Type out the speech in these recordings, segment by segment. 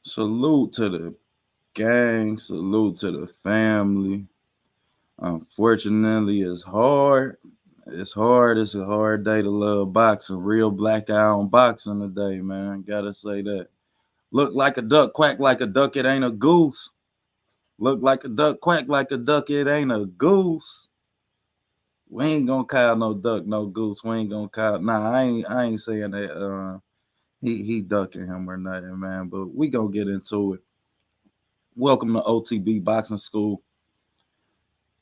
Salute to the gang, salute to the family. Unfortunately, it's hard. It's hard. It's a hard day to love boxing. Real black eye on boxing today, man. Gotta say that. Look like a duck, quack like a duck, it ain't a goose. Look like a duck, quack like a duck, it ain't a goose. We ain't gonna call no duck, no goose. We ain't gonna call. Nah, I ain't saying that. He ducking him or nothing, man. But we gonna get into it. Welcome to OTB Boxing School.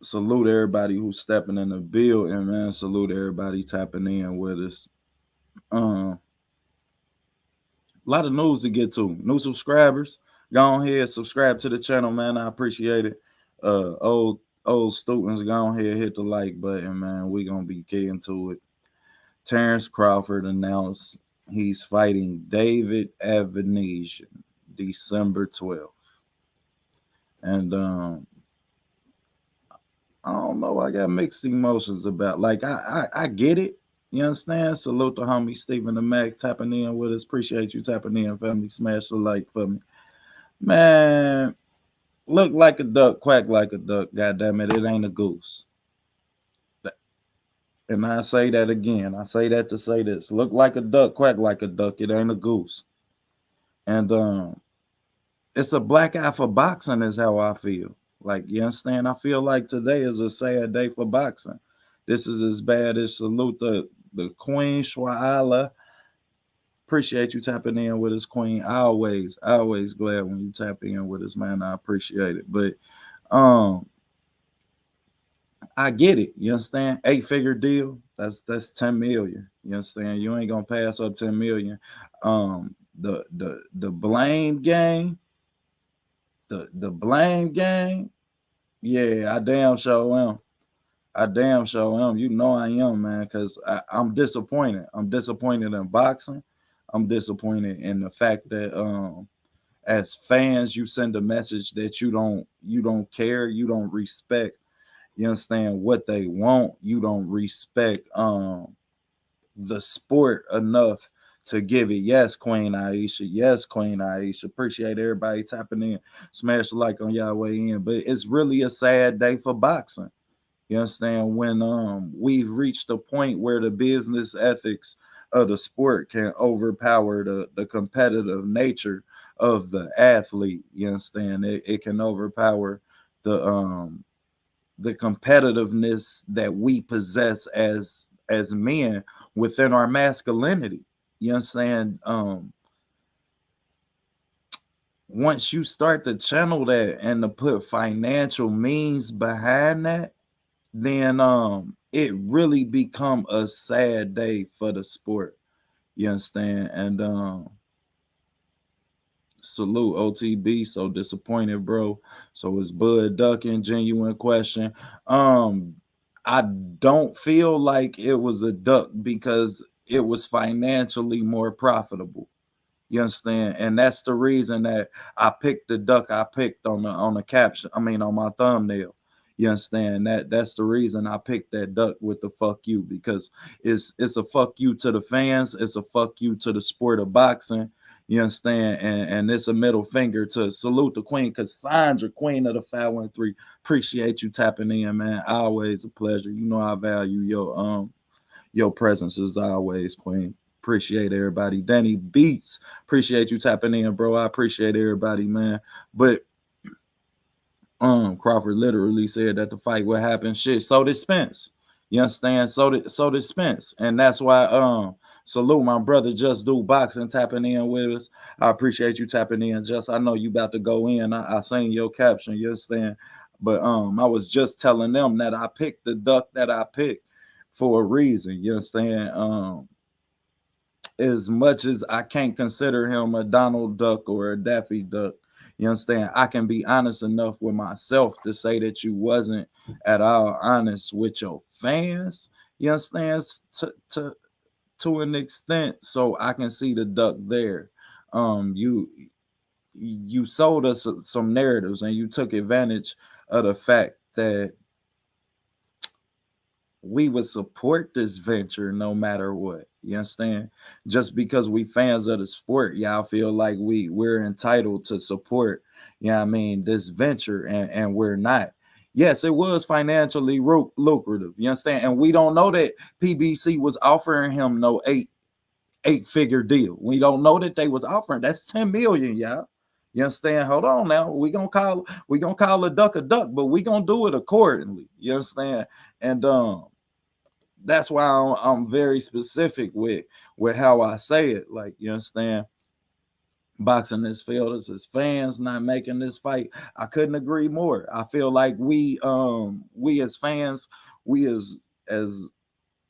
Salute everybody who's stepping in the building, man. Salute everybody tapping in with us. A lot of news to get to. New subscribers, go ahead, subscribe to the channel, man. I appreciate it. Old students, go ahead, hit the like button, man. We gonna be getting to it. Terrance Crawford announced he's fighting David Advenesian December 12th. And I don't know. I got mixed emotions about. Like I get it. You understand? Salute the homie Stephen the Mac tapping in with us. Appreciate you tapping in, family. Smash the like for me, man. Look like a duck, quack like a duck. God damn it, it ain't a goose. And I say that again. I say that to say this. Look like a duck, quack like a duck. It ain't a goose. And it's a black eye for boxing. Is how I feel. Like, you understand? I feel like today is a sad day for boxing. This is as bad as salute the Queen Shwala. Appreciate you tapping in with us, Queen. Always glad when you tap in with us, man. I appreciate it. But I get it. You understand? 8-figure deal. That's 10 million. You understand? You ain't gonna pass up 10 million. The blame game. The blame game. Yeah, I damn sure am. I damn sure am. You know I am, man, because I'm disappointed. I'm disappointed in boxing. I'm disappointed in the fact that as fans, you send a message that you don't care, you don't respect. You understand what they want. You don't respect the sport enough to give it. Yes, Queen Aisha. Yes, Queen Aisha. Appreciate everybody tapping in. Smash the like on y'all way in. But it's really a sad day for boxing. You understand? When we've reached a point where the business ethics of the sport can overpower the competitive nature of the athlete. You understand? It can overpower the competitiveness that we possess as men within our masculinity. You understand? Once you start to channel that and to put financial means behind that, then it really become a sad day for the sport. You understand? And salute OTB. So disappointed, bro. So it's Bud ducking. Genuine question. I don't feel like it was a duck because it was financially more profitable. You understand? And that's the reason that I picked the duck I picked on the caption. I mean on my thumbnail. You understand? That's the reason I picked that duck with the fuck you, because it's a fuck you to the fans, it's a fuck you to the sport of boxing. You understand? And it's a middle finger to salute the queen, Cassandra, queen of the 513. Appreciate you tapping in, man. Always a pleasure. You know I value your presence as always, queen. Appreciate everybody. Danny Beats, appreciate you tapping in, bro. I appreciate everybody, man. But Crawford literally said that the fight would happen. Shit, so did Spence. You understand? So did Spence. And that's why salute my brother Just Do Boxing tapping in with us. I appreciate you tapping in. Just I know you about to go in. I seen your caption, you understand? But I was just telling them that I picked the duck that I picked for a reason. You understand? As much as I can't consider him a Donald Duck or a Daffy Duck, you understand? I can be honest enough with myself to say that you wasn't at all honest with your fans. You understand? To an extent, so I can see the duck there. You sold us some narratives and you took advantage of the fact that we would support this venture no matter what. You understand? Just because we fans of the sport, y'all feel like we're entitled to support, you know what I mean, this venture, and we're not. Yes, it was financially lucrative. You understand? And we don't know that PBC was offering him no eight-figure deal. We don't know that they was offering. That's 10 million, y'all. You understand? Hold on now. We gonna call a duck, but we gonna do it accordingly. You understand? And that's why I'm very specific with how I say it. Like, you understand? Boxing has failed us as fans, not making this fight. I couldn't agree more. I feel like we as fans, we as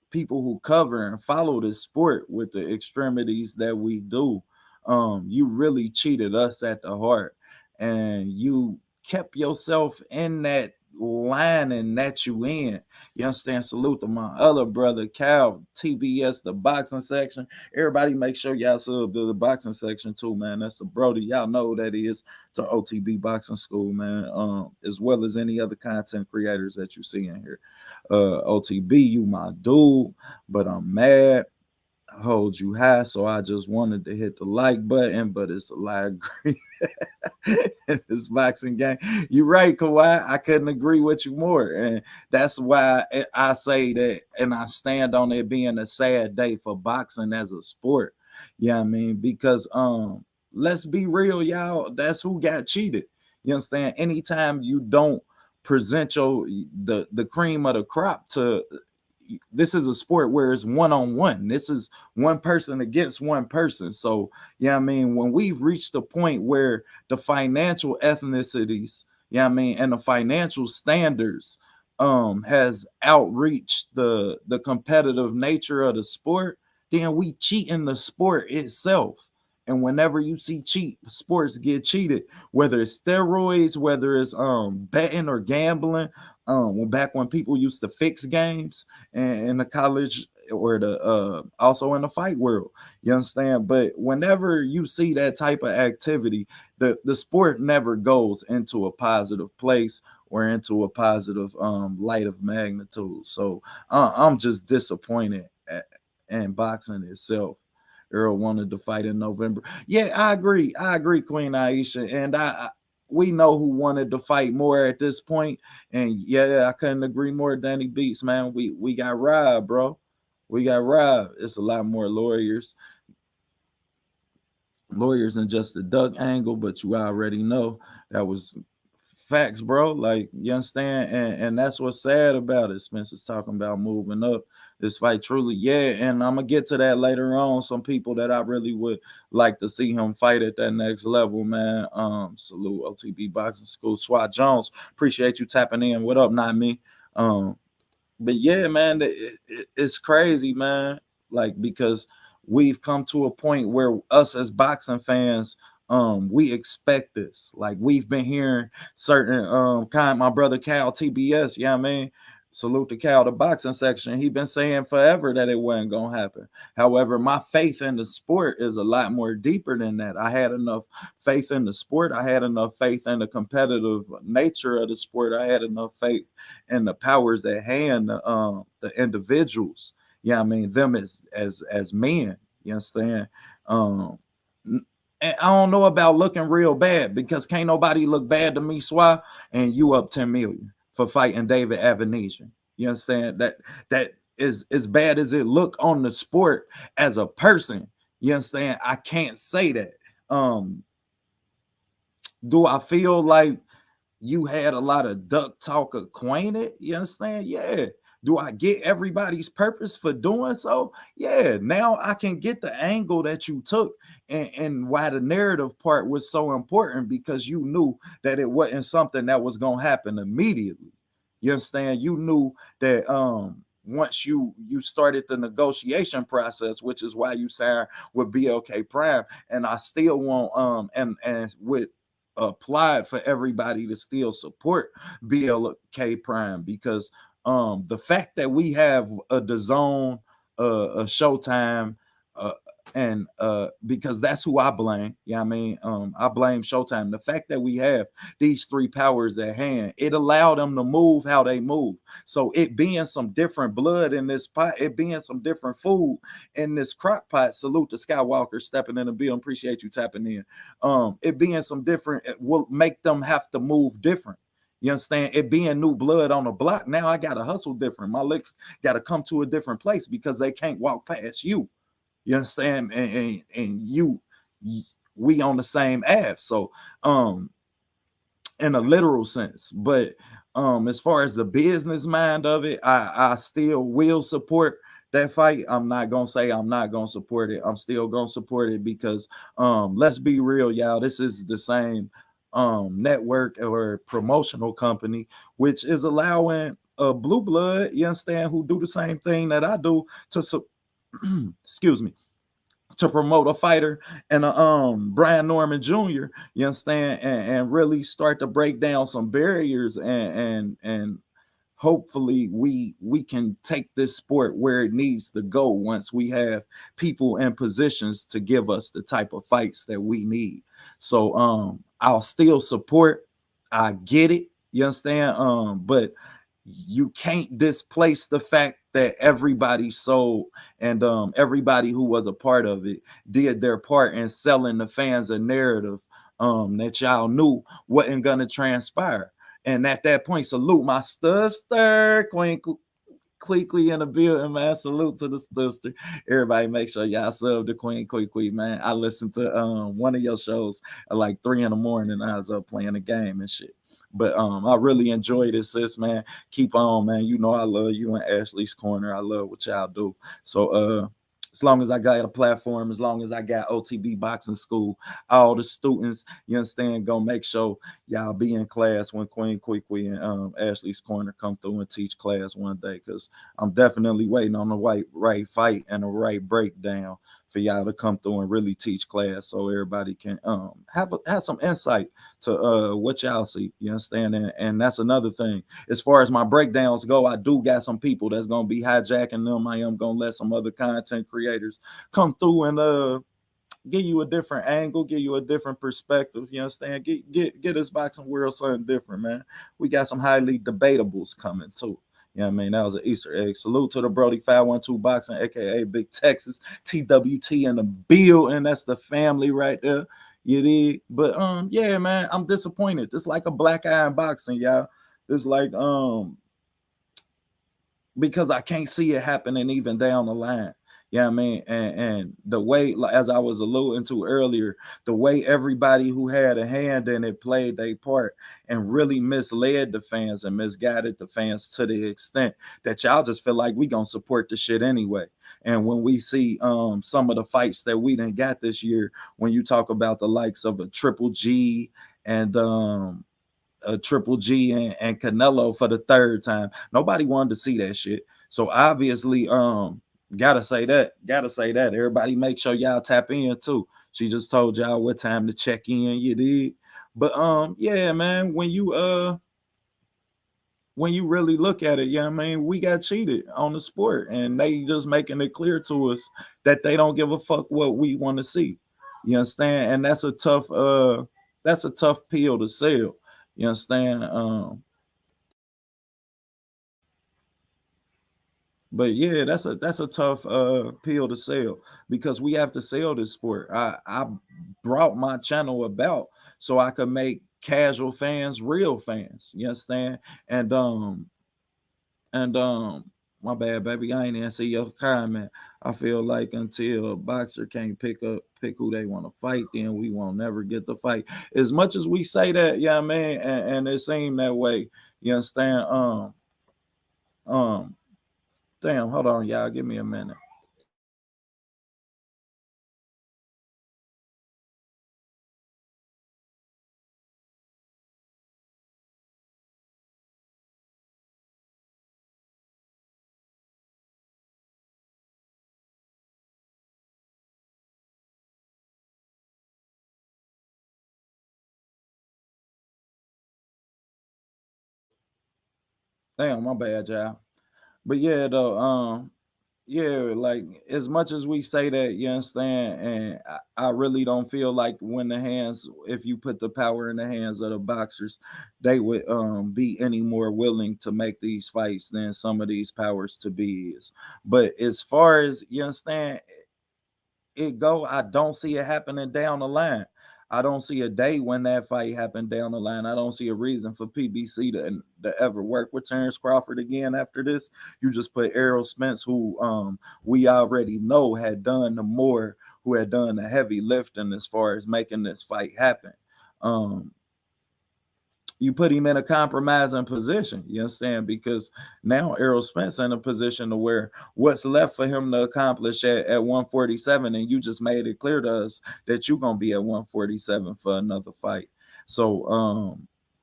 people who cover and follow this sport with the extremities that we do, you really cheated us at the heart, and you kept yourself in that line and that you in. You understand? Salute to my other brother Cal, TBS, the boxing section. Everybody make sure y'all sub to the boxing section too, man. That's the Brody. Y'all know who that is, to OTB Boxing School, man. As well as any other content creators that you see in here. OTB, you my dude, but I'm mad. I hold you high, so I just wanted to hit the like button, but it's a lot of grief in this boxing game. You're right, Kawhi. I couldn't agree with you more, and that's why I say that, and I stand on it being a sad day for boxing as a sport. Yeah, I mean, because let's be real, y'all. That's who got cheated. You understand? Anytime you don't present the cream of the crop to, this is a sport where it's one-on-one. This is one person against one person. So, yeah, I mean, when we've reached the point where the financial ethnicities, yeah, I mean, and the financial standards has outreached the competitive nature of the sport, then we cheat in the sport itself. And whenever you see cheat sports get cheated, whether it's steroids, whether it's betting or gambling, back when people used to fix games and in the college or the also in the fight world, you understand? But whenever you see that type of activity, the sport never goes into a positive place or into a positive light of magnitude. So I'm just disappointed in boxing itself. Earl wanted to fight in November. Yeah, I agree. I agree, Queen Aisha. And we know who wanted to fight more at this point. And yeah, I couldn't agree more. Danny Beats, man. We got robbed, bro. We got robbed. It's a lot more lawyers than just the duck angle, but you already know that was facts, bro. Like, you understand? And that's what's sad about it. Spencer's talking about moving up this fight, truly. Yeah, and I'm gonna get to that later on. Some people that I really would like to see him fight at that next level, man. Salute OTB Boxing School. Swat Jones, appreciate you tapping in. What up, not me? But yeah, man, it's crazy, man. Like, because we've come to a point where us as boxing fans, we expect this. Like, we've been hearing certain my brother Cal TBS, yeah, man. Salute to Cal, the boxing section. He been saying forever that it wasn't gonna happen. However, my faith in the sport is a lot more deeper than that. I had enough faith in the sport. I had enough faith in the competitive nature of the sport. I had enough faith in the powers that hand the individuals. Yeah, I mean, them as men. You understand? And I don't know about looking real bad, because can't nobody look bad to me, Swa, and you up 10 million for fighting David Advenesian. You understand? That is as bad as it look on the sport as a person. You understand? I can't say that. Do I feel like you had a lot of duck talk acquainted? You understand? Yeah. Do I get everybody's purpose for doing so? Yeah. Now I can get the angle that you took, and why the narrative part was so important, because you knew that it wasn't something that was gonna happen immediately. You understand? You knew that once you started the negotiation process, which is why you signed with BLK Prime, and I still want and with applied for everybody to still support BLK Prime, because the fact that we have a DAZN, a Showtime, and because that's who I blame. Yeah, I mean, I blame Showtime. The fact that we have these three powers at hand, it allowed them to move how they move. So it being some different blood in this pot, it being some different food in this crock pot. Salute to Skywalker stepping in the bill. Appreciate you tapping in. It being some different, it will make them have to move different. You understand? It being new blood on the block. Now I gotta hustle different. My legs gotta come to a different place because they can't walk past you. You understand? And we on the same app. So in a literal sense. But as far as the business mind of it, I still will support that fight. I'm not gonna say I'm not gonna support it. I'm still gonna support it because let's be real, y'all. This is the same network or promotional company which is allowing blue blood, you understand, who do the same thing that I do to excuse me, to promote a fighter and a Brian Norman Jr., you understand, and really start to break down some barriers and hopefully we can take this sport where it needs to go once we have people in positions to give us the type of fights that we need. So I'll still support. I get it, you understand, but you can't displace the fact that everybody sold and everybody who was a part of it did their part in selling the fans a narrative that y'all knew wasn't gonna transpire. And at that point, salute my sister, Queen Quickly in the building, man. Salute to the sister. Everybody make sure y'all sub the Queen Quickly, man. I listened to one of your shows at like 3 in the morning. I was up playing a game and shit. But I really enjoyed it, sis, man. Keep on, man. You know I love you and Ashley's Corner. I love what y'all do. So as long as I got a platform, as long as I got OTB boxing school, all the students, you understand, gonna make sure y'all be in class when Queen Quickly and Ashley's Corner come through and teach class one day. Because I'm definitely waiting on the right fight and the right breakdown for y'all to come through and really teach class so everybody can have some insight to what y'all see. You understand? And that's another thing. As far as my breakdowns go, I do got some people that's gonna be hijacking them. I am gonna let some other content creators come through and give you a different angle, give you a different perspective. You understand? Get this boxing world something different, man. We got some highly debatables coming too. You know what I mean? That was an Easter egg. Salute to the Brody 512 Boxing, aka Big Texas, TWT in the bill, and that's the family right there. You did. But yeah, man, I'm disappointed. It's like a black eye in boxing, y'all. It's like because I can't see it happening even down the line. Yeah, you know I mean, and the way, as I was alluding to earlier, the way everybody who had a hand in it played their part and really misled the fans and misguided the fans to the extent that y'all just feel like we gonna support the shit anyway. And when we see some of the fights that we didn't got this year, when you talk about the likes of a Triple G and a Triple G and Canelo for the third time. Nobody wanted to see that shit. So obviously, gotta say that. Everybody make sure y'all tap in too. She just told y'all what time to check in, you did. But yeah, man, when you really look at it, yeah, I mean, we got cheated on the sport, and they just making it clear to us that they don't give a fuck what we want to see. You understand? And that's a tough pill to sell. You understand? But yeah, that's a tough pill to sell because we have to sell this sport. I brought my channel about so I could make casual fans real fans. You understand? And my bad, baby. I ain't even see your comment. I feel like until a boxer can't pick who they want to fight, then we won't never get the fight. As much as we say that, yeah, man, and it seemed that way. You understand? Um, damn, hold on, y'all. Give me a minute. Damn, my bad, y'all. But yeah, though, Yeah, like as much as we say that, you understand, and I really don't feel like when the hands, if you put the power in the hands of the boxers, they would be any more willing to make these fights than some of these powers to be is. But as far as you understand, it go, I don't see it happening down the line. I don't see a day when that fight happened down the line. I don't see a reason for PBC to ever work with Terrance Crawford again after this. You just put Errol Spence, who we already know had done the more, who had done the heavy lifting as far as making this fight happen. Um, you put him in a compromising position. You understand? Because now Errol Spence in a position to where what's left for him to accomplish at 147, and you just made it clear to us that you're gonna be at 147 for another fight. So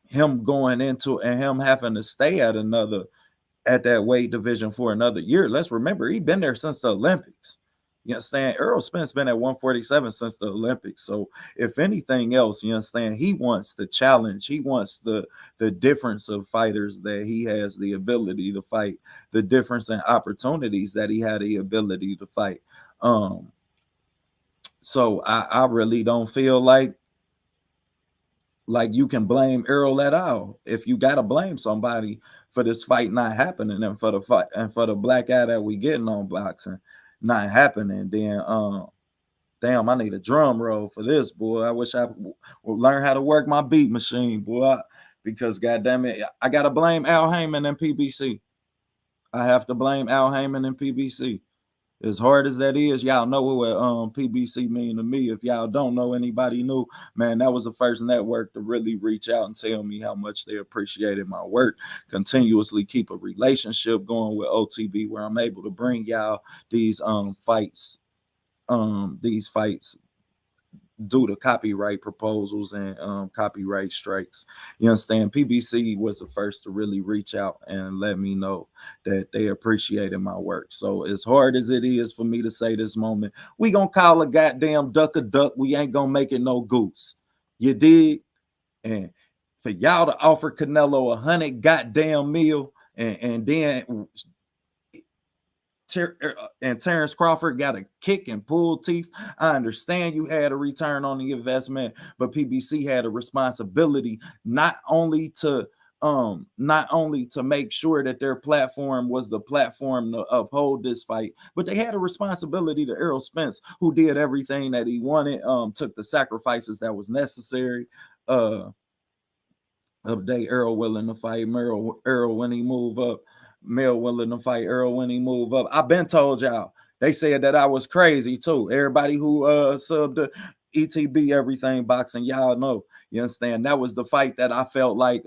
him going into and him having to stay at that weight division for another year. Let's remember, he's been there since the Olympics. You understand? Errol Spence been at 147 since the Olympics. So if anything else, you understand, he wants the challenge. He wants the difference of fighters that he has the ability to fight, the difference in opportunities that he had the ability to fight. Um, so I really don't feel like you can blame Errol at all. If you gotta blame somebody for this fight not happening and for the fight and for the black eye that we getting on boxing not happening, then damn, I need a drum roll for this, boy. I wish I would learn how to work my beat machine, boy. Because goddamn it, I gotta blame Al Heyman and PBC. I have to blame Al Heyman and PBC. As hard as that is, y'all know what PBC mean to me. If y'all don't know, anybody new, man, that was the first network to really reach out and tell me how much they appreciated my work. Continuously keep a relationship going with OTB, where I'm able to bring y'all these fights due to copyright proposals and copyright strikes. You understand? PBC was the first to really reach out and let me know that they appreciated my work. So as hard as it is for me to say this moment, we gonna call a goddamn duck a duck. We ain't gonna make it no goose. You dig? And for y'all to offer Canelo 100 goddamn meal and then and Terrance Crawford got a kick and pull teeth. I understand you had a return on the investment, but PBC had a responsibility not only to make sure that their platform was the platform to uphold this fight, but they had a responsibility to Errol Spence, who did everything that he wanted, took the sacrifices that was necessary. Update Earl willing to fight Earl when he move up. Mel willing to fight Earl when he move up. I've been told y'all. They said that I was crazy too. Everybody who subbed the ETB everything boxing, y'all know. You understand? That was the fight that I felt like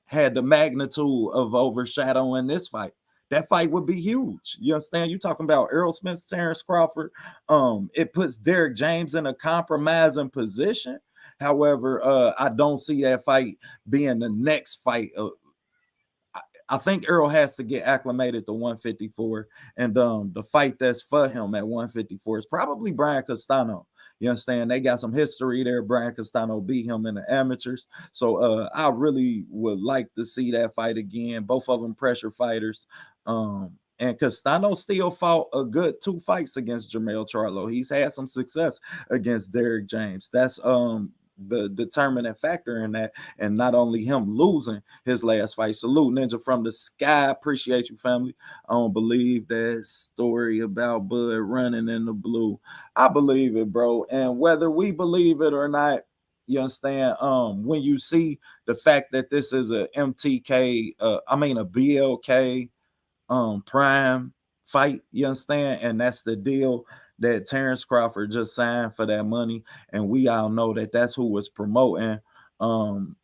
had the magnitude of overshadowing this fight. That fight would be huge. You understand? You talking about Errol Spence, Terrance Crawford. It puts Derek James in a compromising position. However, I don't see that fight being the next fight. I think Earl has to get acclimated to 154, and the fight that's for him at 154 is probably Brian Castano. You understand? They got some history there. Brian Castano beat him in the amateurs. So I really would like to see that fight again. Both of them pressure fighters. And Castano still fought a good 2 fights against Jermell Charlo. He's had some success against Derek James. That's the determining factor in that, and not only him losing his last fight. Salute Ninja from the sky. Appreciate you, family. I don't believe that story about Bud running in the blue. I believe it, bro. And whether we believe it or not, you understand? When you see the fact that this is a MTK, a BLK prime fight, you understand? And that's the deal that Terrance Crawford just signed for that money, and we all know that that's who was promoting Brian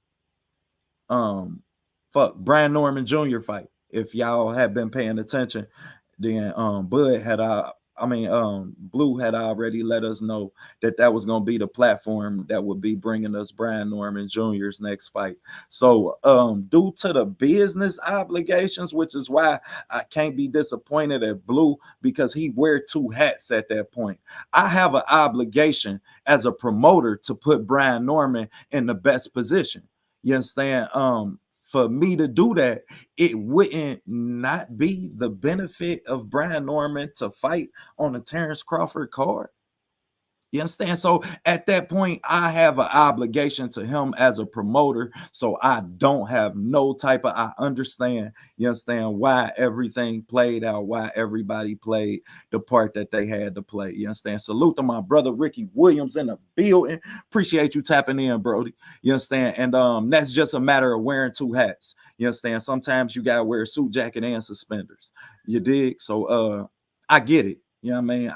Norman Jr. fight. If y'all have been paying attention, then Bud had Blue had already let us know that that was going to be the platform that would be bringing us Brian Norman Jr.'s next fight. So due to the business obligations, which is why I can't be disappointed at Blue, because he wear 2 hats at that point. I have an obligation as a promoter to put Brian Norman in the best position. You understand? for me to do that, it wouldn't not be the benefit of Brian Norman to fight on a Terrance Crawford card. You understand? So at that point, I have an obligation to him as a promoter. So I don't have no type of, I understand, you understand why everything played out, why everybody played the part that they had to play. You understand? Salute to my brother Ricky Williams in the building. Appreciate you tapping in, Brody. You understand? And that's just a matter of wearing two hats. You understand? Sometimes you gotta wear a suit jacket and suspenders. You dig? So I get it. You know what I mean?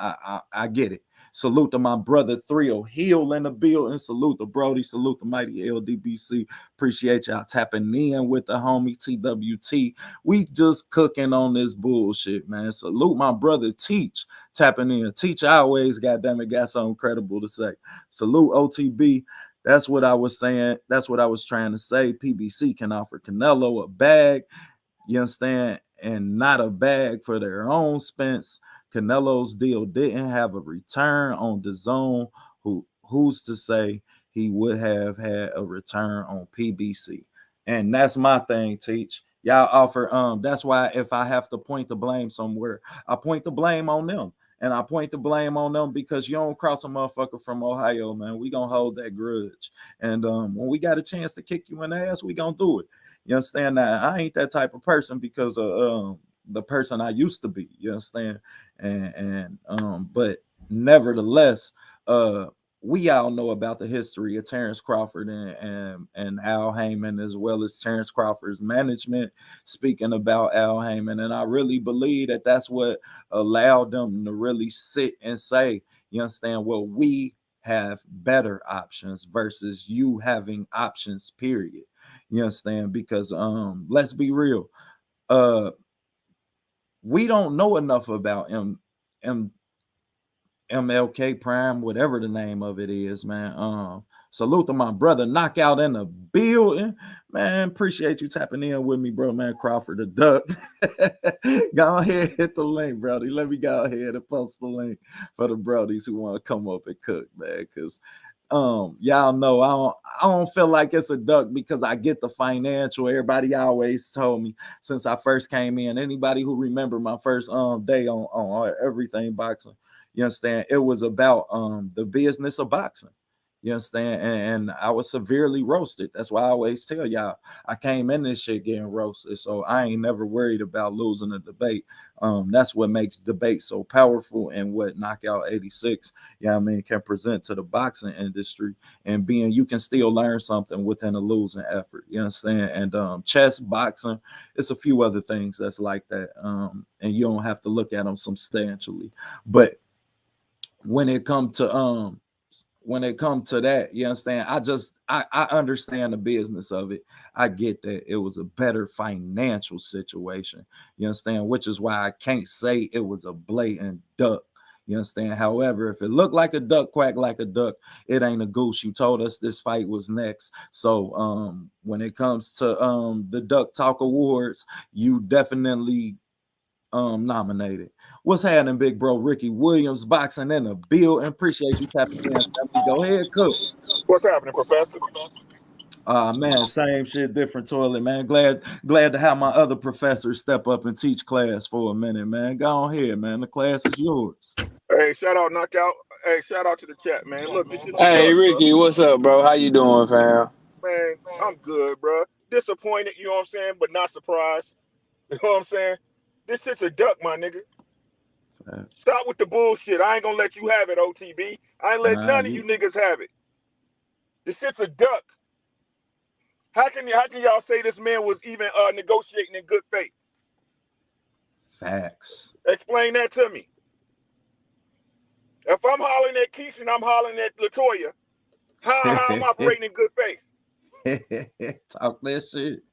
I get it. Salute to my brother Thrill Hill in the building. Salute to Brody. Salute to Mighty LDBC. Appreciate y'all tapping in with the homie TWT. We just cooking on this bullshit, man. Salute my brother Teach tapping in. Teach always, goddamn it, got something credible to say. Salute OTB. That's what I was saying. That's what I was trying to say. PBC can offer Canelo a bag, you understand, and not a bag for their own expense. Canelo's deal didn't have a return on the zone. Who's to say he would have had a return on PBC? And that's my thing, Teach. Y'all offer, that's why if I have to point the blame somewhere, I point the blame on them. And I point the blame on them because you don't cross a motherfucker from Ohio, man. We gonna hold that grudge. And when we got a chance to kick you in the ass, we gonna do it. You understand that? I ain't that type of person because of the person I used to be. You understand? But nevertheless, we all know about the history of Terrance Crawford and Al Heyman, as well as Terrance Crawford's management speaking about Al Heyman. And I really believe that that's what allowed them to really sit and say, you understand, well, we have better options versus you having options, period. You understand? Because let's be real. We don't know enough about MLK Prime, whatever the name of it is, man. Salute to my brother Knockout in the building, man. Appreciate you tapping in with me, bro, man. Crawford the Duck. Go ahead, hit the link, Brody. Let me go ahead and post the link for the Brodies who want to come up and cook, man. Because y'all know I don't feel like it's a duck because I get the financial. Everybody always told me since I first came in. Anybody who remember my first day on everything boxing, you understand, it was about the business of boxing. You understand? And I was severely roasted. That's why I always tell y'all I came in this shit getting roasted. So I ain't never worried about losing a debate. That's what makes debate so powerful and what Knockout 86, you know what I mean, can present to the boxing industry. And being you can still learn something within a losing effort. You understand? And chess, boxing, it's a few other things that's like that. And you don't have to look at them substantially. But when it come to that, you understand, I understand the business of it. I get that it was a better financial situation, you understand, which is why I can't say it was a blatant duck. You understand? However, if it looked like a duck, quack like a duck, it ain't a goose. You told us this fight was next. So when it comes to the Duck Talk Awards, you definitely nominated. What's happening, big bro? Ricky Williams boxing in the building. Appreciate you tapping in. Go ahead, cook. What's happening, Professor? Man, same shit, different toilet, man. Glad to have my other professors step up and teach class for a minute, man. Go ahead, man. The class is yours. Hey, shout out Knockout. Hey, shout out to the chat, man. Look, this shit's a Hey duck, bro. Ricky, what's up, bro? How you doing, fam? Man, I'm good, bro. Disappointed, you know what I'm saying, but not surprised. You know what I'm saying? This shit's a duck, my nigga. Stop with the bullshit. I ain't gonna let you have it, OTB. I ain't let none of you niggas have it. This shit's a duck. How can y'all say this man was even negotiating in good faith? Facts. Explain that to me. If I'm hollering at Keisha and I'm hollering at LaToya, how I'm operating in good faith? Talk that shit.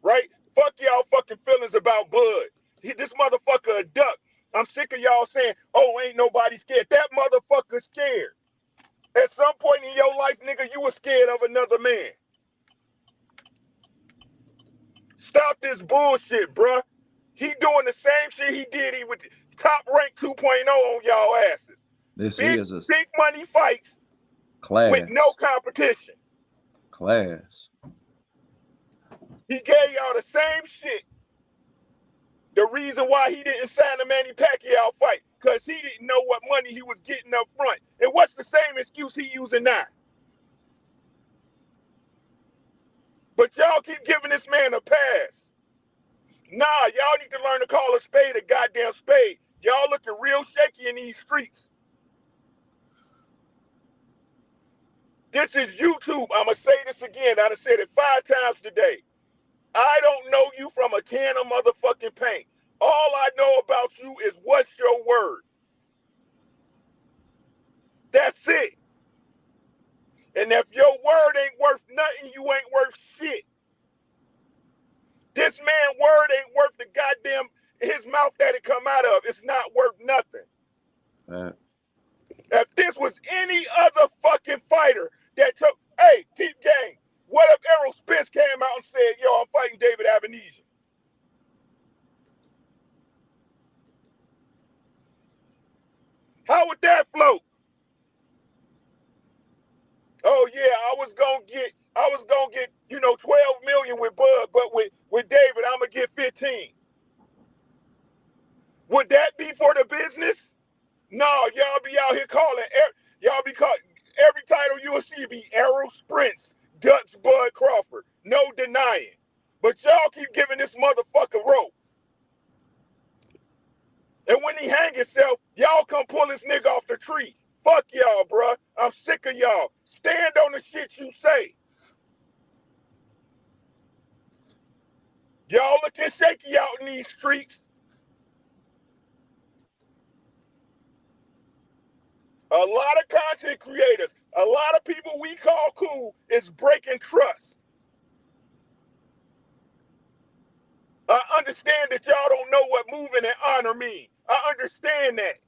Right? Fuck y'all fucking feelings about Bud. This motherfucker a duck. I'm sick of y'all saying, oh, ain't nobody scared. That motherfucker scared. At some point in your life, nigga, you were scared of another man. Stop this bullshit, bruh. He doing the same shit he did. He with top rank 2.0 on y'all asses. This is a big money fights class with no competition. Class. He gave y'all the same shit. The reason why he didn't sign the Manny Pacquiao fight, because he didn't know what money he was getting up front. And what's the same excuse he using now? But y'all keep giving this man a pass. Nah, y'all need to learn to call a spade a goddamn spade. Y'all looking real shaky in these streets. This is YouTube. I'ma say this again. I done said it 5 times today. I don't know you from a can of motherfucking paint. All I know about you is what's your word. That's it. And if your word ain't worth nothing, you ain't worth shit. This man's word ain't worth the goddamn, his mouth that it come out of. It's not worth nothing. If this was any other fucking fighter that took, hey, keep game. What if Errol Spence came out and said, yo, I'm fighting David Advenesian? How would that float? Oh yeah, I was gonna get, 12 million with Bud, but with David, I'm gonna get 15. Would that be for the business? No, y'all be out here calling, y'all be calling, every title you'll see be Errol Spence, Dutch Bud Crawford. No denying. But y'all keep giving this motherfucker rope. And when he hang himself, y'all come pull this nigga off the tree. Fuck y'all, bruh. I'm sick of y'all. Stand on the shit you say. Y'all looking shaky out in these streets. A lot of content creators, a lot of people we call cool is breaking trust. I understand that y'all don't know what moving and honor mean. I understand that.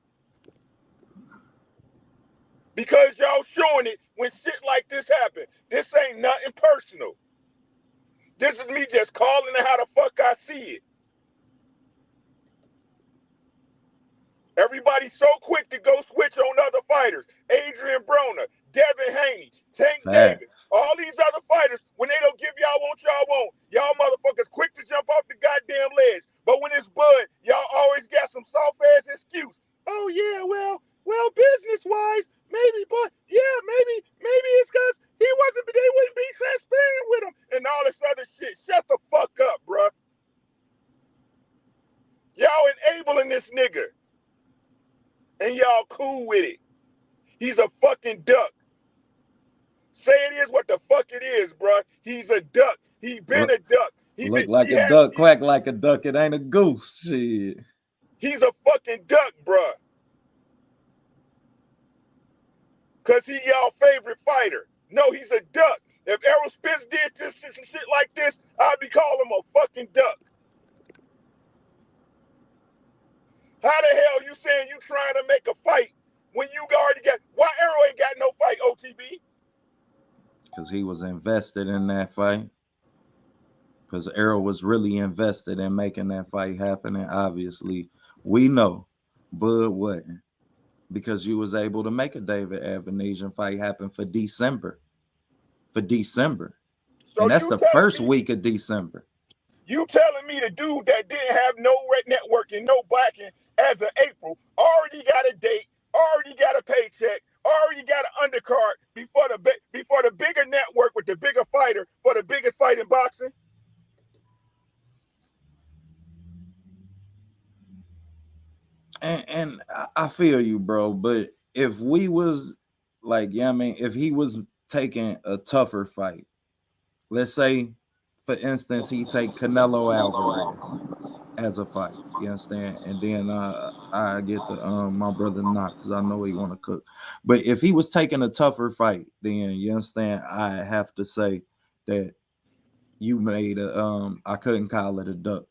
Because y'all showing it when shit like this happen. This ain't nothing personal. This is me just calling it how the fuck I see it. Everybody's so quick to go switch on other fighters. Adrian Broner, Devin Haney, Tank Davis, all these other fighters, when they don't give y'all what y'all want, y'all motherfuckers quick to jump off the goddamn ledge. But when it's Bud, y'all always got some soft-ass excuse. Oh, yeah, well, business-wise, maybe, but, yeah, maybe it's because they wouldn't be transparent with him and all this other shit. Shut the fuck up, bruh. Y'all enabling this nigga. And y'all cool with it. He's a fucking duck. Say it is what the fuck it is, bruh. He's a duck. He been a duck. Look like a duck, quack like a duck. It ain't a goose. Shit. He's a fucking duck, bruh. Because he y'all favorite fighter. No, he's a duck. If Errol Spence did some shit like this, I'd be calling him a fucking duck. How the hell you saying you trying to make a fight when you already got, why Errol ain't got no fight, OTB? Because he was invested in that fight. Because Errol was really invested in making that fight happen. And obviously, we know Bud wasn't. Because you was able to make a David Advenesian fight happen for December. So and that's the first week of December. You telling me the dude that didn't have no networking, no backing as of April, already got a date, already got a paycheck, already got an undercard before the bigger network with the bigger fighter for the biggest fight in boxing? And I feel you, bro. But if we was like, yeah, I mean, if he was taking a tougher fight, let's say, for instance, he take Canelo Alvarez as a fight, you understand? And then I get the my brother knock because I know he want to cook. But if he was taking a tougher fight, then you understand, I have to say that you made a I couldn't call it a duck.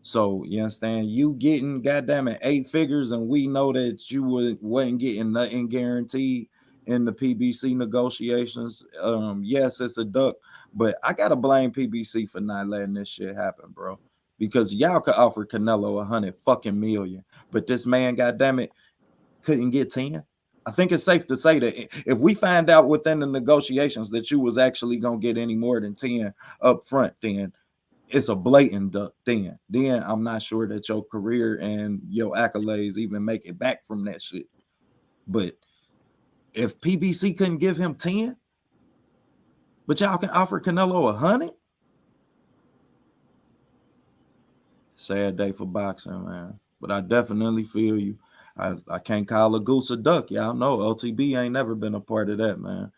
So you understand, you getting goddamn it 8 figures, and we know that you wasn't getting nothing guaranteed in the PBC negotiations. Yes, it's a duck, but I gotta blame PBC for not letting this shit happen, bro. Because y'all could offer Canelo 100 fucking million, but this man, goddamn it, couldn't get 10. I think it's safe to say that if we find out within the negotiations that you was actually gonna get any more than 10 up front, then it's a blatant duck. Then I'm not sure that your career and your accolades even make it back from that shit. But if PBC couldn't give him 10, but y'all can offer Canelo 100, sad day for boxing, man. But I definitely feel you. I can't call a goose a duck. Y'all know OTB ain't never been a part of that, man.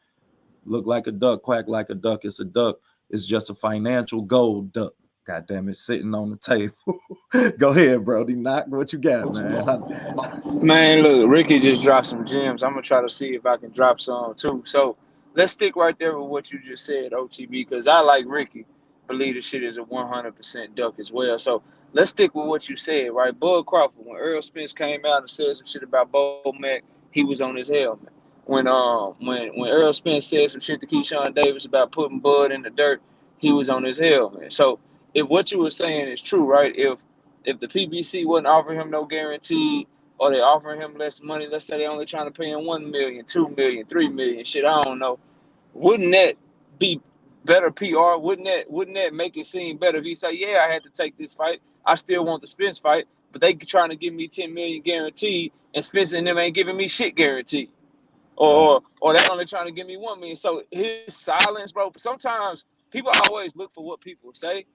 Look like a duck, quack like a duck. It's a duck. It's just a financial gold duck. God damn it, sitting on the table. Go ahead, Brody. Knock what you got, man. Man, look, Ricky just dropped some gems. I'm gonna try to see if I can drop some too. So let's stick right there with what you just said, OTB, because I like Ricky. Believe the shit is a 100% duck as well. So let's stick with what you said, right? Bud Crawford, when Earl Spence came out and said some shit about Bo Mac, he was on his helmet. When Earl Spence said some shit to Keyshawn Davis about putting Bud in the dirt, he was on his helmet. So if what you were saying is true, right? If the PBC wouldn't offer him no guarantee, or they offering him less money, let's say they only trying to pay him $1 million, $2 million, $3 million, shit, I don't know. Wouldn't that be better PR? Wouldn't that make it seem better if he say, yeah, I had to take this fight. I still want the Spence fight, but they trying to give me $10 million guaranteed, and Spence and them ain't giving me shit guaranteed. Or they only trying to give me $1 million. So his silence, bro. Sometimes people always look for what people say,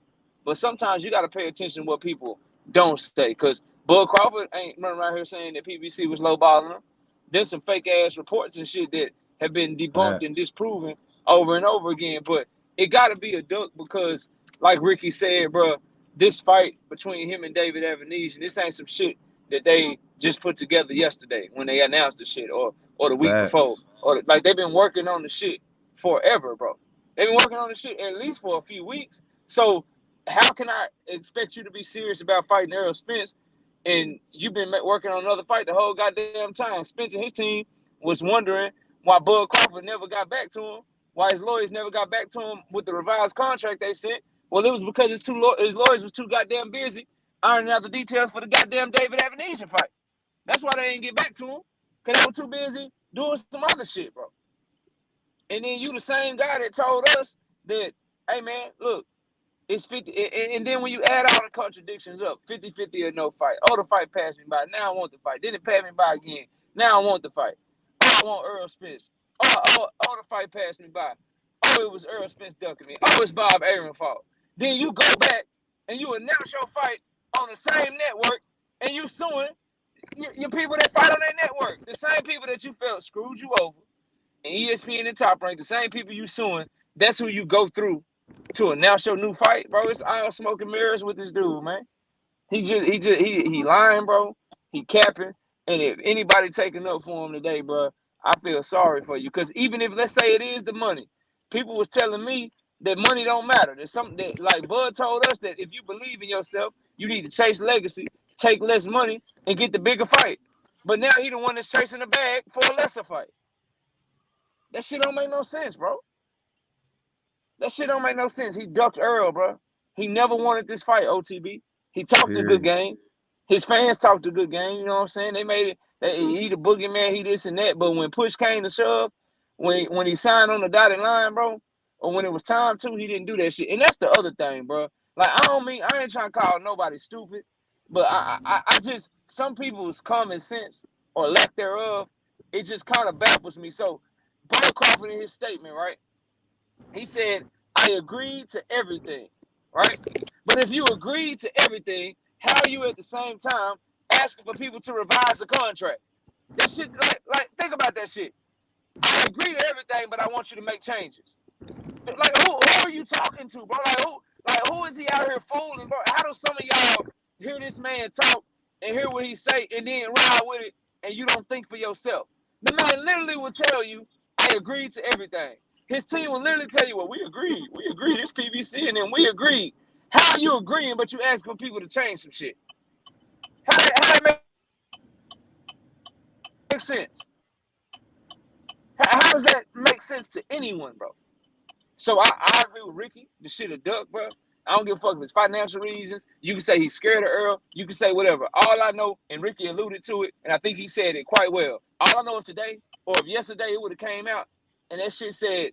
but sometimes you got to pay attention to what people don't say. Because Bud Crawford ain't running around here saying that PBC was lowballing him. There's some fake ass reports and shit that have been debunked and disproven over and over again. But it got to be a duck because, like Ricky said, bro, this fight between him and David Advenesian, this ain't some shit that they just put together yesterday when they announced the shit or the week before. Or like they've been working on the shit forever, bro. They've been working on the shit at least for a few weeks. So how can I expect you to be serious about fighting Errol Spence and you've been working on another fight the whole goddamn time? Spence and his team was wondering why Bud Crawford never got back to him, why his lawyers never got back to him with the revised contract they sent. Well, it was because his lawyers was too goddamn busy ironing out the details for the goddamn David Advenesian fight. That's why they didn't get back to him, because they were too busy doing some other shit, bro. And then you the same guy that told us that, hey, man, look, it's 50, and then when you add all the contradictions up, 50-50 or no fight. Oh, the fight passed me by. Now I want the fight. Then it passed me by again. Now I want the fight. Oh, I want Earl Spence. Oh, the fight passed me by. Oh, it was Earl Spence ducking me. Oh, it's Bob Aaron fault. Then you go back and you announce your fight on the same network and you suing your people that fight on that network. The same people that you felt screwed you over. And ESPN and Top Rank, the same people you suing, that's who you go through to announce your new fight, bro. It's all smoke and mirrors with this dude, man. He lying, bro. He capping. And if anybody taking up for him today, bro, I feel sorry for you. Because even if, let's say it is the money, people was telling me that money don't matter. There's something that, like Bud told us, that if you believe in yourself, you need to chase legacy, take less money, and get the bigger fight. But now he the one that's chasing the bag for a lesser fight. That shit don't make no sense, bro. That shit don't make no sense. He ducked Earl, bro. He never wanted this fight, OTB. He talked a good game. His fans talked a good game, you know what I'm saying? They made it, he the boogeyman, he this and that. But when push came to shove, when he signed on the dotted line, bro, or when it was time to, he didn't do that shit. And that's the other thing, bro. Like, I ain't trying to call nobody stupid, but I just, some people's common sense or lack thereof, it just kind of baffles me. So, Bud Crawford in his statement, right? He said, I agreed to everything, right? But if you agreed to everything, how are you at the same time asking for people to revise the contract? That shit, like think about that shit. I agree to everything, but I want you to make changes. Like, who are you talking to, bro? Who is he out here fooling, bro? How do some of y'all hear this man talk and hear what he say and then ride with it and you don't think for yourself? The man literally will tell you, I agreed to everything. His team will literally tell you, well, we agreed, it's PBC, and then we agreed. How are you agreeing, but you asking for people to change some shit? How that make sense? How does that make sense to anyone, bro? So I agree with Ricky. The shit a duck, bro. I don't give a fuck if it's financial reasons. You can say he's scared of Earl. You can say whatever. All I know, and Ricky alluded to it, and I think he said it quite well. All I know is today, or if yesterday it would have came out, and that shit said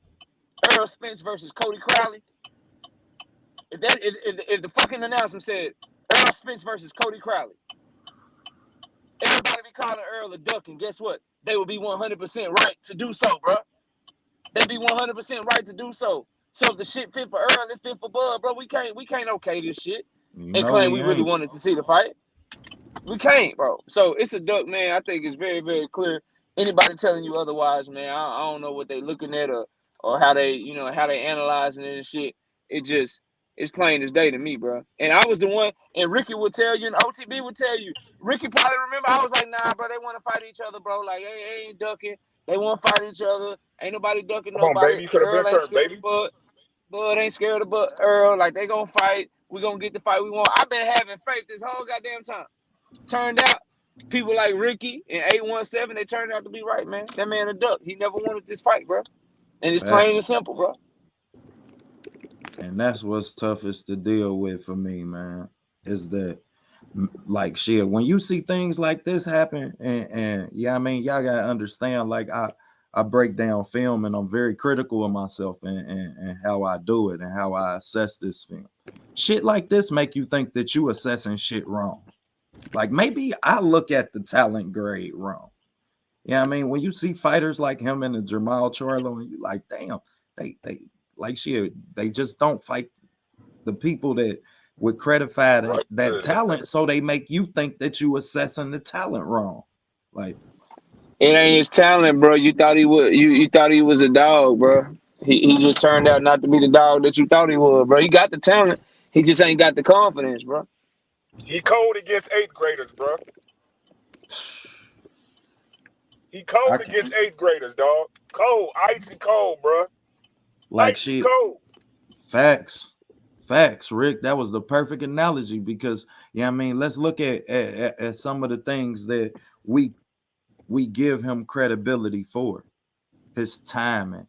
Earl Spence versus Cody Crowley, If the fucking announcement said Earl Spence versus Cody Crowley, everybody be calling Earl a duck, and guess what? They would be 100% right to do so, bro. They'd be 100% right to do so. So if the shit fit for Earl, it fit for Bud, bro. We can't okay this shit and claim we really wanted to see the fight. We can't, bro. So it's a duck, man. I think it's very, very clear. Anybody telling you otherwise, man, I don't know what they looking at or how they, how they analyzing it and shit. It's plain as day to me, bro. And I was the one, and Ricky would tell you, and OTB would tell you. Ricky probably remember. I was like, nah, bro, they want to fight each other, bro. Like, they ain't ducking. They want to fight each other. Ain't nobody ducking Come on, nobody. baby. You could have been Earl ain't turned, scared baby. of Bud. Bud ain't scared of Earl. Like, they gonna fight. We gonna get the fight we want. I've been having faith this whole goddamn time. Turned out, people like Ricky and 817, they turned out to be right, man. That man a duck. He never wanted this fight, bro. And it's plain and simple, bro. And that's what's toughest to deal with for me, man. Is that like shit? When you see things like this happen, and yeah, I mean, y'all gotta understand. Like I break down film, and I'm very critical of myself and how I do it and how I assess this film. Shit like this make you think that you assessing shit wrong. Like maybe I look at the talent grade wrong. Yeah, I mean, when you see fighters like him and the Jamal Charlo, and you like, damn, they like shit, they just don't fight the people that would credify that talent, so they make you think that you assessing the talent wrong. Like it ain't his talent, bro. You thought he would. You thought he was a dog, bro. He just turned out not to be the dog that you thought he was, bro. He got the talent. He just ain't got the confidence, bro. He cold against eighth graders, bro. He cold against eighth graders, dog. Cold, icy cold, bro. like Icy shit. cold. Facts, Rick. That was the perfect analogy because yeah, I mean, let's look at some of the things that we give him credibility for. His timing,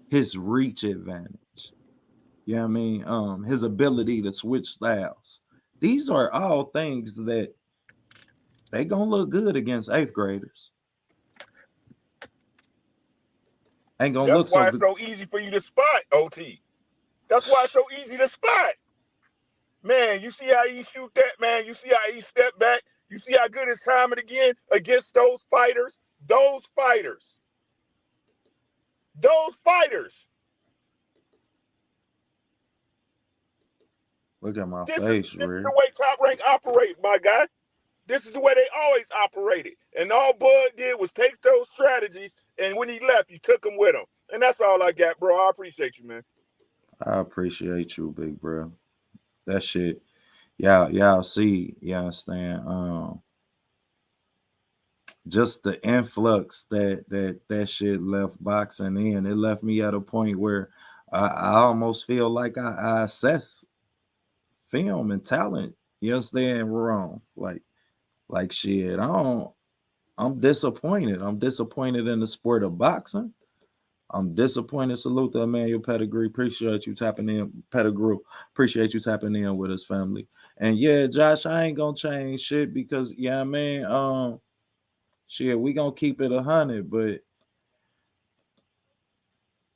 his reach advantage. Yeah, I mean, his ability to switch styles. These are all things that they gonna look good against eighth graders. Ain't gonna That's look so why it's good. so easy for you to spot, OT. That's why it's so easy to spot. Man, you see how he shoot that, man? You see how he step back? You see how good his timing again against those fighters? Those fighters. Those fighters. Look at my face, This is Rick. the way Top Rank operate, my guy. This is the way they always operated. And all Bud did was take those strategies, and when he left, he took them with him. And that's all I got, bro. I appreciate you, man. I appreciate you, big bro. That shit, y'all see, you understand? Just the influx that shit left boxing in. It left me at a point where I almost feel like I assess film and talent. You understand? Wrong. Like shit. I'm disappointed. I'm disappointed in the sport of boxing. I'm disappointed. Salute to Emmanuel Pedigree. Appreciate you tapping in. Pettigrew. Appreciate you tapping in with his family. And yeah, Josh, I ain't gonna change shit because yeah, man, shit, we gonna keep it 100,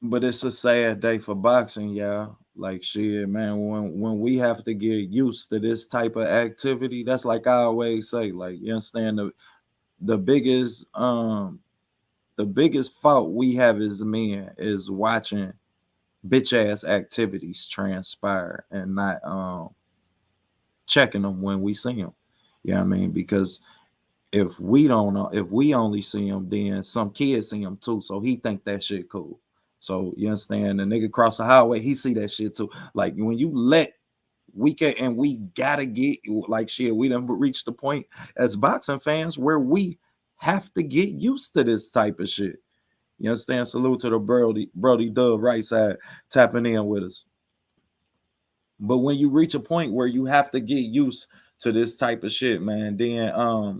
but it's a sad day for boxing, y'all. Like shit, man, when we have to get used to this type of activity, that's like I always say, like you understand the biggest fault we have as men is watching bitch ass activities transpire and not checking them when we see them. You know what I mean? Because if we don't know, if we only see them, then some kids see them too. So he think that shit cool. So you understand? The nigga cross the highway, he see that shit too. Like when you let we can and we gotta get like shit, we done reached the point as boxing fans where we have to get used to this type of shit. You understand? Salute to the Brody Dub right side tapping in with us. But when you reach a point where you have to get used to this type of shit, man, then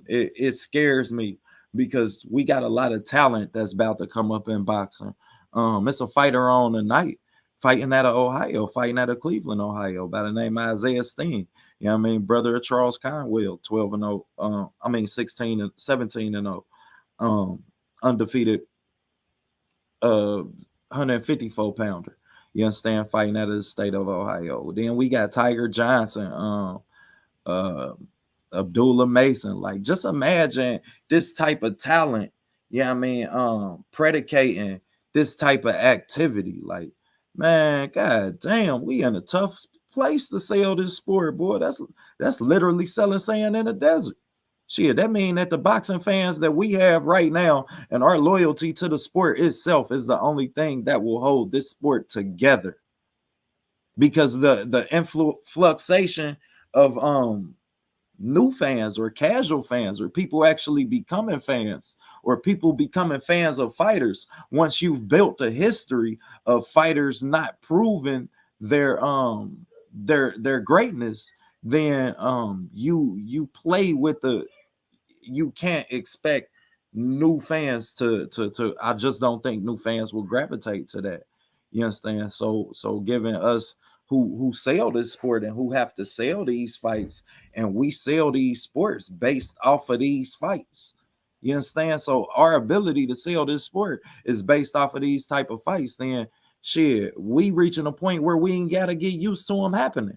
it scares me because we got a lot of talent that's about to come up in boxing. It's a fighter on tonight fighting out of Ohio, fighting out of Cleveland, Ohio, by the name of Isaiah Steen. You know what I mean? Brother of Charles Conwell, 12-0. 16 and 17-0. Undefeated 154 pounder. You understand? Fighting out of the state of Ohio. Then we got Tiger Johnson, uh, Abdullah Mason. Like, just imagine this type of talent. Yeah, I mean, predicating this type of activity. Like, man, god damn, we in a tough place to sell this sport, boy. That's literally selling sand in the desert. Shit, that mean that the boxing fans that we have right now and our loyalty to the sport itself is the only thing that will hold this sport together. Because the influxation of new fans or casual fans or people actually becoming fans or people becoming fans of fighters, once you've built a history of fighters not proving their greatness, then you play with the, you can't expect new fans to I just don't think new fans will gravitate to that. You understand? So giving us who sell this sport and who have to sell these fights, and we sell these sports based off of these fights. You understand? So our ability to sell this sport is based off of these type of fights. Then shit, we reaching a point where we ain't gotta get used to them happening.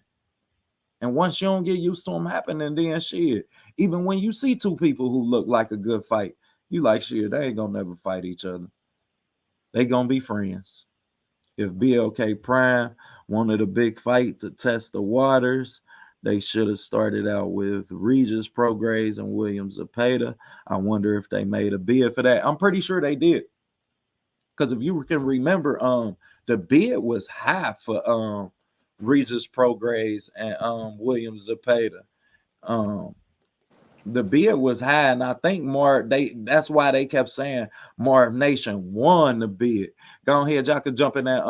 And once you don't get used to them happening, then shit, even when you see two people who look like a good fight, you like, shit, they ain't gonna never fight each other. They gonna be friends. If BLK Prime wanted a big fight to test the waters, they should have started out with Regis Prograis and William Zepeda. I wonder if they made a bid for that. I'm pretty sure they did. Because if you can remember, the bid was high for Regis Prograis and William Zepeda. The bid was high, and I think that's why they kept saying Marv Nation won the bid. Go ahead, y'all could jump in that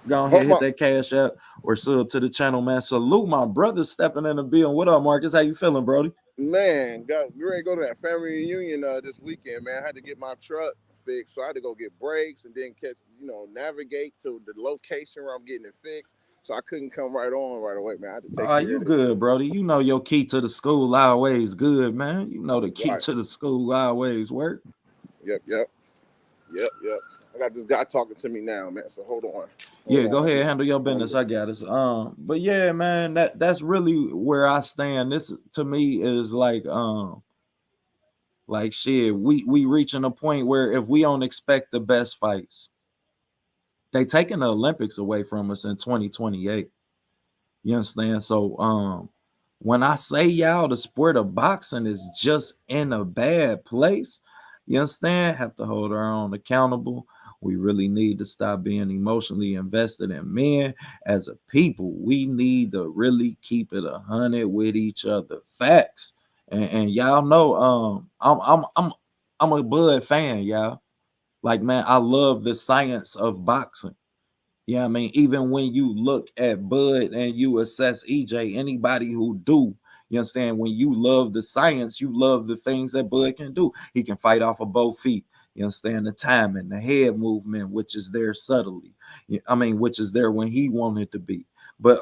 go ahead, hit that cash app or sub to the channel, man. Salute my brother stepping in the bill. What up, Marcus? How you feeling, Brody? Man, you ready to go to that family reunion this weekend, man. I had to get my truck fixed, so I had to go get brakes and then navigate to the location where I'm getting it fixed. So I couldn't come right away, man. I had to take care you of it. Good, Brody. You know your key to the school always good, man. You know the key to the school always work. Yep. I got this guy talking to me now, man. So hold on. Go ahead, handle your business. I got it. But yeah, man, that's really where I stand. This to me is like shit. We reaching a point where if we don't expect the best fights, they taking the Olympics away from us in 2028. You understand? So when I say y'all, the sport of boxing is just in a bad place. You understand? Have to hold our own accountable. We really need to stop being emotionally invested in men as a people. We need to really keep it 100 with each other. Facts. And y'all know I'm a Bud fan, y'all. Like, man, I love the science of boxing. Yeah, I mean, even when you look at Bud and you assess EJ, anybody who do, you understand, when you love the science, you love the things that Bud can do. He can fight off of both feet. You understand the timing, the head movement, which is there subtly. I mean, which is there when he wanted to be. But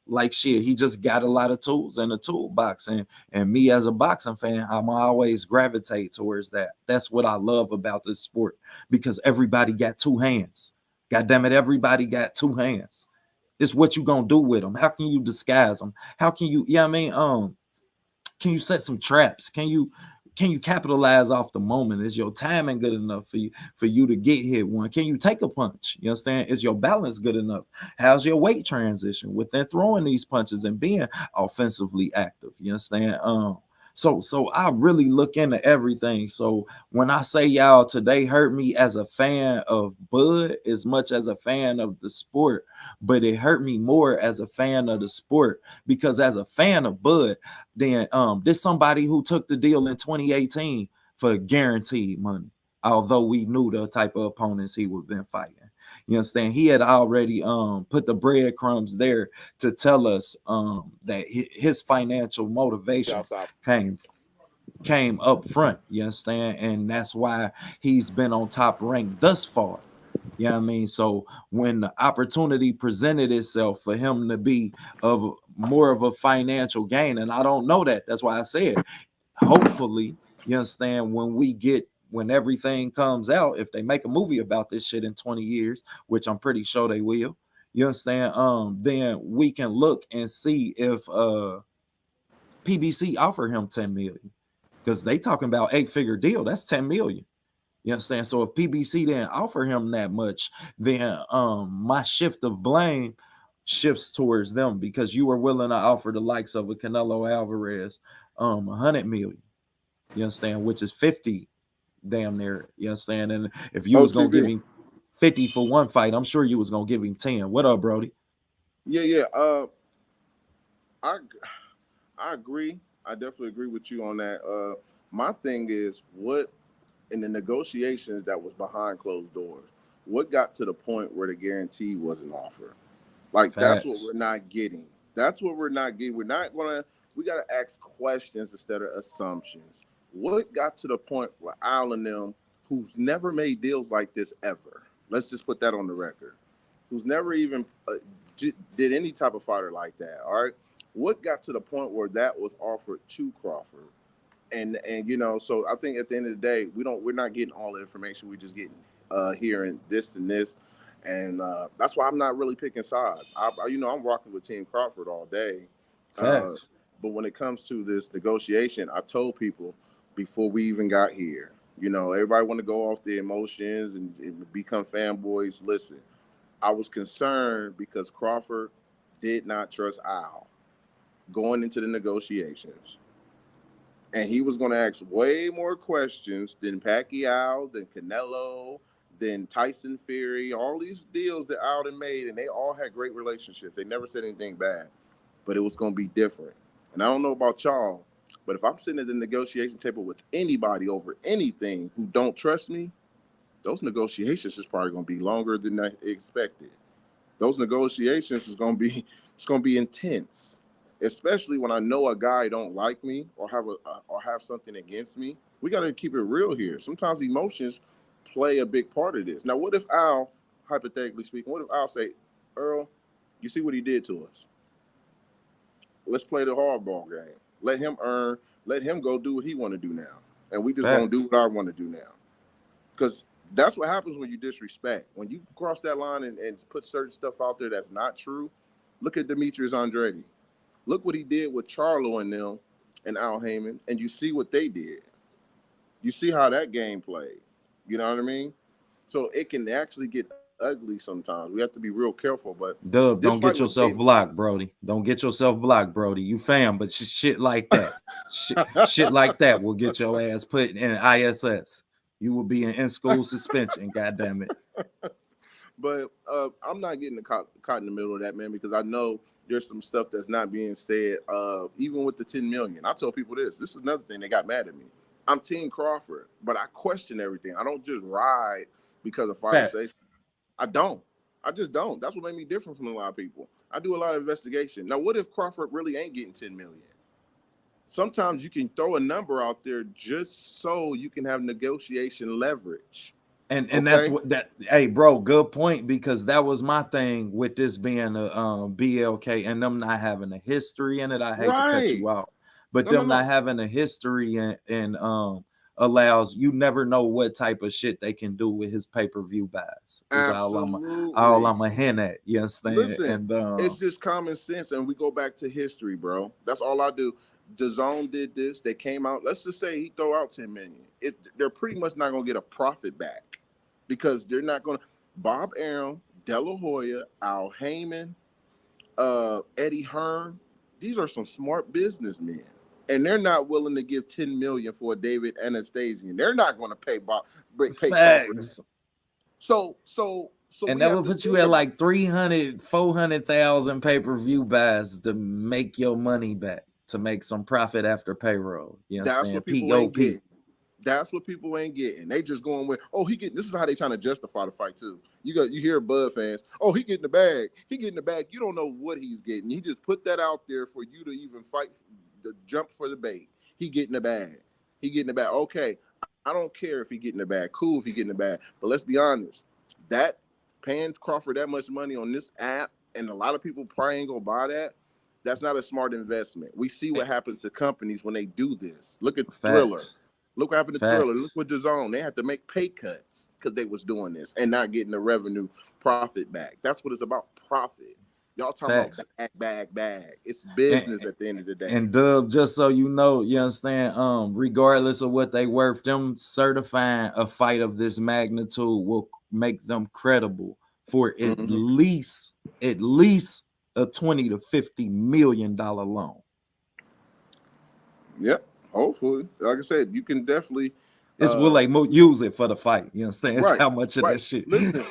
like shit, he just got a lot of tools in the toolbox. And me as a boxing fan, I'm always gravitate towards that. That's what I love about this sport, because everybody got two hands. God damn it, everybody got two hands. It's what you gonna do with them. How can you disguise them? How can you, can you set some traps? Can you capitalize off the moment? Is your timing good enough for you to get hit one? Can you take a punch? You understand? Is your balance good enough? How's your weight transition within throwing these punches and being offensively active? You understand? So I really look into everything. So when I say y'all today hurt me as a fan of Bud as much as a fan of the sport, but it hurt me more as a fan of the sport, because as a fan of Bud, then this somebody who took the deal in 2018 for guaranteed money, although we knew the type of opponents he would have been fighting. You understand? He had already put the breadcrumbs there to tell us that his financial motivation came up front. You understand? And that's why he's been on top rank thus far. You know what I mean? So when the opportunity presented itself for him to be of more of a financial gain, and I don't know that. That's why I said, hopefully, you understand, when we get when everything comes out, if they make a movie about this shit in 20 years, which I'm pretty sure they will, you understand? Then we can look and see if PBC offer him 10 million. Because they talking about 8-figure deal. That's 10 million. You understand? So if PBC didn't offer him that much, then my shift of blame shifts towards them, because you were willing to offer the likes of a Canelo Alvarez 100 million. You understand? Which is 50 damn near. You understand? And if you was gonna give OTB. him 50 for one fight, I'm sure you was gonna give him 10. What up, Brody? Yeah. I agree. I definitely agree with you on that. My thing is, what in the negotiations that was behind closed doors, what got to the point where the guarantee wasn't offered? Like, that's what Facts. we're not getting. That's what we're not getting. We got to ask questions instead of assumptions. What got to the point where Al and them, who's never made deals like this ever, let's just put that on the record, who's never even did any type of fighter like that, all right? What got to the point where that was offered to Crawford? And so I think at the end of the day, we're not getting all the information. We're just getting hearing this and this, and that's why I'm not really picking sides. I'm rocking with Team Crawford all day, Facts. but when it comes to this negotiation, I told people before we even got here, everybody want to go off the emotions and become fanboys. Listen, I was concerned because Crawford did not trust Al going into the negotiations. And he was going to ask way more questions than Pacquiao, than Canelo, than Tyson Fury, all these deals that Alden made, and they all had great relationships. They never said anything bad, but it was going to be different. And I don't know about y'all, but if I'm sitting at the negotiation table with anybody over anything who don't trust me, those negotiations is probably going to be longer than I expected. Those negotiations it's going to be intense, especially when I know a guy don't like me or have something against me. We got to keep it real here. Sometimes emotions play a big part of this. Now, what if Al, hypothetically speaking, what if Al say, Earl, you see what he did to us? Let's play the hardball game. Let him earn. Let him go do what he want to do now, and we just gonna do what I want to do now. Because that's what happens when you disrespect. When you cross that line and put certain stuff out there that's not true. Look at Demetrius Andrade. Look what he did with Charlo and them and Al Heyman, and you see what they did. You see how that game played. You know what I mean? So it can actually get ugly sometimes. We have to be real careful. But Dub, this don't fight get with yourself David. blocked, Brody. Don't get yourself blocked, Brody. You fam, but shit like that. Shit like that will get your ass put in an ISS. You will be in school suspension, goddamn it. But I'm not getting caught in the middle of that, man, because I know there's some stuff that's not being said. Even with the 10 million, I tell people this. This is another thing they got mad at me. I'm Team Crawford, but I question everything. I don't just ride because a fighter says. I don't. I just don't. That's what made me different from a lot of people. I do a lot of investigation. Now, what if Crawford really ain't getting 10 million? Sometimes you can throw a number out there just so you can have negotiation leverage. And that's what that. Hey, bro, good point, because that was my thing with this being a BLK and them not having a history in it. I hate to cut you out, but them not having a history and allows you never know what type of shit they can do with his pay-per-view buys. Is all I'm a hint at. You understand? Listen, and it's just common sense, and we go back to history, bro. That's all I do. DAZN did this. They came out. Let's just say he throw out 10 million. They're pretty much not gonna get a profit back because they're not gonna. Bob Arum, De La Hoya, Al Heyman, Eddie Hearn. These are some smart businessmen, and they're not willing to give 10 million for a David Advenesian. They're not going to pay Crawford. So and that will put you at like 300, 400,000 pay-per-view buys to make your money back, to make some profit after payroll. You understand? That's what people ain't getting. That's what people ain't getting. They just going with, this is how they trying to justify the fight too. You hear Bud fans, he getting the bag. He getting the bag. You don't know what he's getting. He just put that out there for you to even fight, to jump for the bait. He getting the bag. He getting the bag. Okay, I don't care if he getting the bag. Cool if he getting the bag. But let's be honest. That paying Crawford that much money on this app, and a lot of people probably ain't gonna buy that. That's not a smart investment. We see what happens to companies when they do this. Look at Thriller. Look what happened to Thriller. Look what DAZN. They had to make pay cuts because they was doing this and not getting the revenue profit back. That's what it's about, profit. Y'all talking about bag. It's business at the end of the day. And Dub, just so you know, you understand, regardless of what they worth, them certifying a fight of this magnitude will make them credible for at least a $20 to $50 million loan. Yep. Hopefully. Like I said, you can definitely it's will they use it for the fight. You understand? It's how much of that shit. Listen.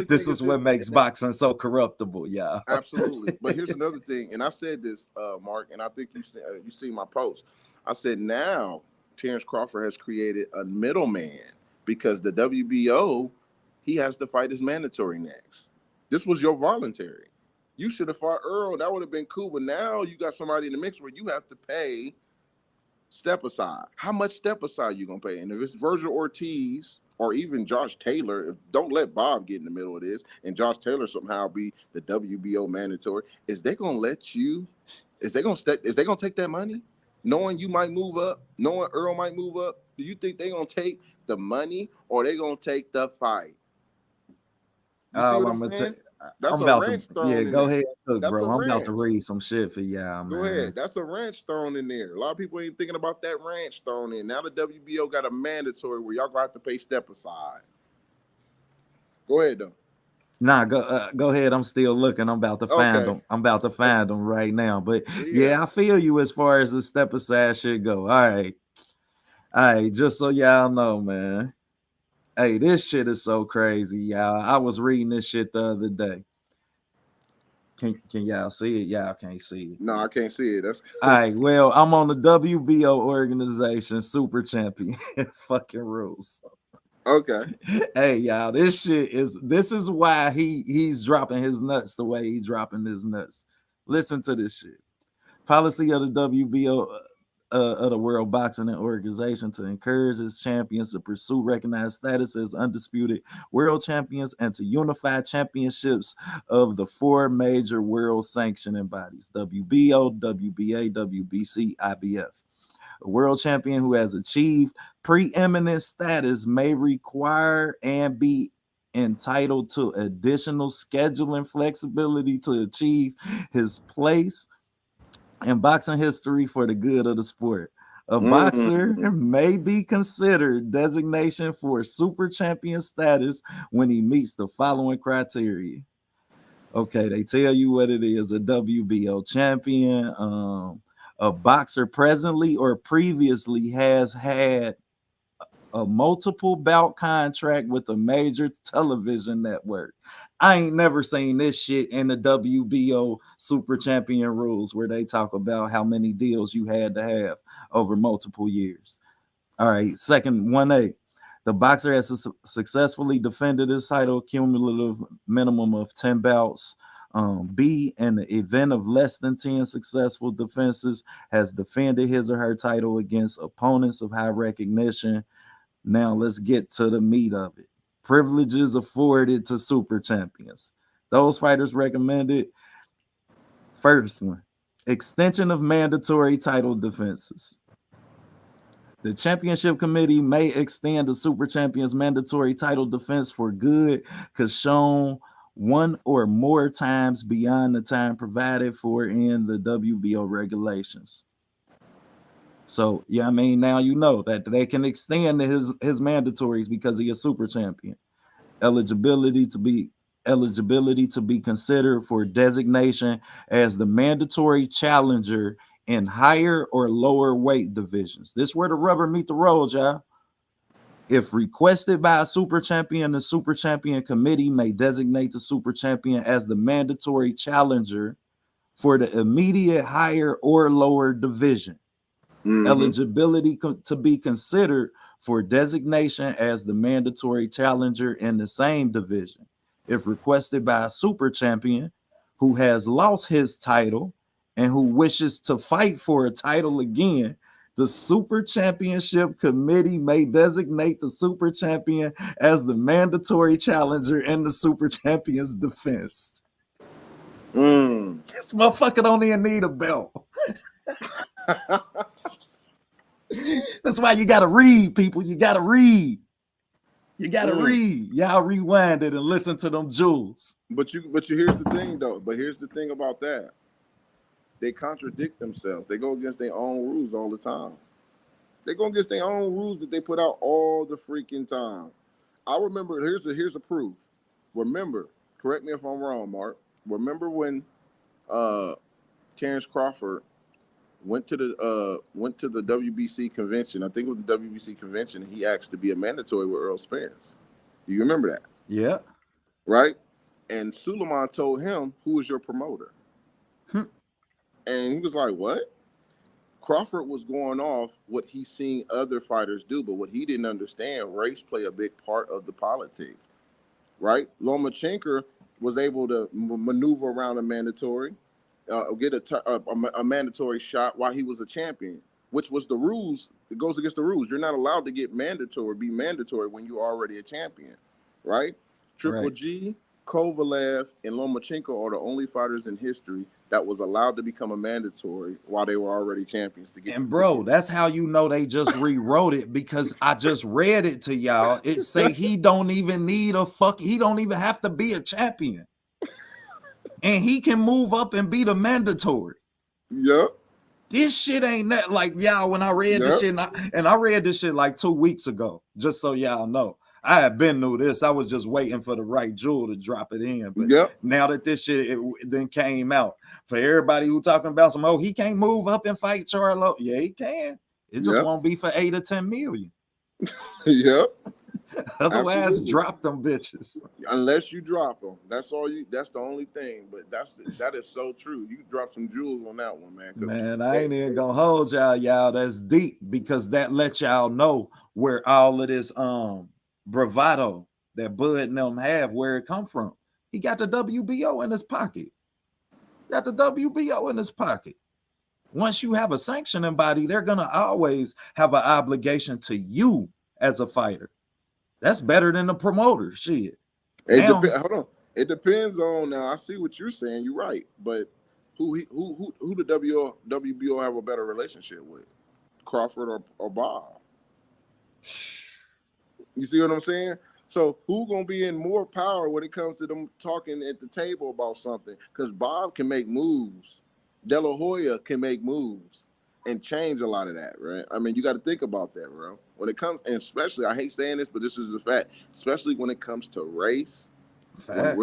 This is what makes boxing so corruptible, yeah. Absolutely. But here's another thing, and I said this, Mark, and I think you see my post. I said now Terrance Crawford has created a middleman because the WBO, he has to fight his mandatory next. This was your voluntary. You should have fought Earl. That would have been cool. But now you got somebody in the mix where you have to pay step aside. How much step aside you gonna pay? And if it's Virgil Ortiz or even Josh Taylor, don't let Bob get in the middle of this and Josh Taylor somehow be the WBO mandatory. Is they gonna let you? Is they gonna take that money, knowing you might move up, knowing Earl might move up? Do you think they gonna take the money or they gonna take the fight? You see what I'm saying? That's a wrench thrown in there. Go ahead, bro. I'm about to read some shit for y'all, man. Go ahead. That's a wrench thrown in there. A lot of people ain't thinking about that wrench thrown in. Now the WBO got a mandatory where y'all gonna have to pay step aside. Go ahead, though. Nah, go ahead. I'm still looking. I'm about to find them. I'm about to find them right now. But yeah, I feel you as far as the step aside shit go. All right. Just so y'all know, man. Hey, this shit is so crazy, y'all. I was reading this shit the other day. Can y'all see it? Y'all can't see it. No, I can't see it. That's all right. Well, I'm on the WBO organization super champion fucking rules. Okay. Hey, y'all, this is why he's dropping his nuts the way he's dropping his nuts. Listen to this shit. Policy of the WBO of the World Boxing Organization to encourage its champions to pursue recognized status as undisputed world champions and to unify championships of the four major world sanctioning bodies: WBO, WBA, WBC, IBF. A world champion who has achieved preeminent status may require and be entitled to additional scheduling flexibility to achieve his place in boxing history for the good of the sport. A boxer may be considered designation for super champion status when he meets the following criteria. Okay, they tell you what it is: a WBO champion, a boxer presently or previously has had a multiple bout contract with a major television network. I ain't never seen this shit in the WBO super champion rules where they talk about how many deals you had to have over multiple years. All right, second 1A. The boxer has successfully defended his title cumulative minimum of 10 bouts. B, in the event of less than 10 successful defenses, has defended his or her title against opponents of high recognition. Now let's get to the meat of it. Privileges afforded to super champions. Those fighters recommended. First one, extension of mandatory title defenses. The championship committee may extend the super champion's mandatory title defense for good because shown one or more times beyond the time provided for in the WBO regulations. So, yeah, I mean, now you know that they can extend his mandatories because he is super champion. Eligibility to be considered for designation as the mandatory challenger in higher or lower weight divisions. This is where the rubber meet the road, y'all. If requested by a super champion, the super champion committee may designate the super champion as the mandatory challenger for the immediate higher or lower division. Eligibility to be considered for designation as the mandatory challenger in the same division. If requested by a super champion who has lost his title and who wishes to fight for a title again, the super championship committee may designate the super champion as the mandatory challenger in the super champion's defense. This motherfucker don't even need a belt. That's why you gotta read, people. You gotta read. You gotta read. Y'all rewind it and listen to them jewels. But here's the thing though. But here's the thing about that. They contradict themselves. They go against their own rules all the time. They go against their own rules that they put out all the freaking time. I remember. Here's a proof. Remember, correct me if I'm wrong, Mark. Remember when Terrance Crawford went to the WBC convention. I think it was the WBC convention. He asked to be a mandatory with Earl Spence. Do you remember that? Yeah. Right? And Suleiman told him, who is your promoter? And he was like, what? Crawford was going off what he's seen other fighters do, but what he didn't understand, race play a big part of the politics. Right? Lomachenko was able to maneuver around a mandatory, get a mandatory shot while he was a champion, which was the rules. It goes against the rules. You're not allowed to be mandatory when you're already a champion, right? Triple G, Kovalev, and Lomachenko are the only fighters in history that was allowed to become a mandatory while they were already champions. And bro, that's how you know they just rewrote it, because I just read it to y'all. It say he don't even need he don't even have to be a champion. And he can move up and be the mandatory. Yep. This shit ain't that, like, y'all, when I read this shit, and I read this shit like 2 weeks ago, just so y'all know. I had been knew this. I was just waiting for the right jewel to drop it in. But now that this shit it then came out, for everybody who talking about some, he can't move up and fight Charlo. Yeah, he can. It just won't be for 8 or 10 million. Yep. Otherwise, absolutely. Drop them bitches. Unless you drop them, that's all you. That's the only thing. But that is so true. You drop some jewels on that one, man. Man, I ain't even gonna hold y'all. That's deep, because that lets y'all know where all of this bravado that Bud and them have, where it come from. He got the WBO in his pocket. Once you have a sanctioning body, they're gonna always have an obligation to you as a fighter. That's better than the promoter. Shit. Hold on. It depends on. Now I see what you're saying. You're right, but who the WBO have a better relationship with, Crawford or Bob? You see what I'm saying? So who gonna be in more power when it comes to them talking at the table about something? Because Bob can make moves, De La Hoya can make moves and change a lot of that, right? I mean, you got to think about that, bro. When it comes, and especially, I hate saying this, but this is a fact. Especially when it comes to race, when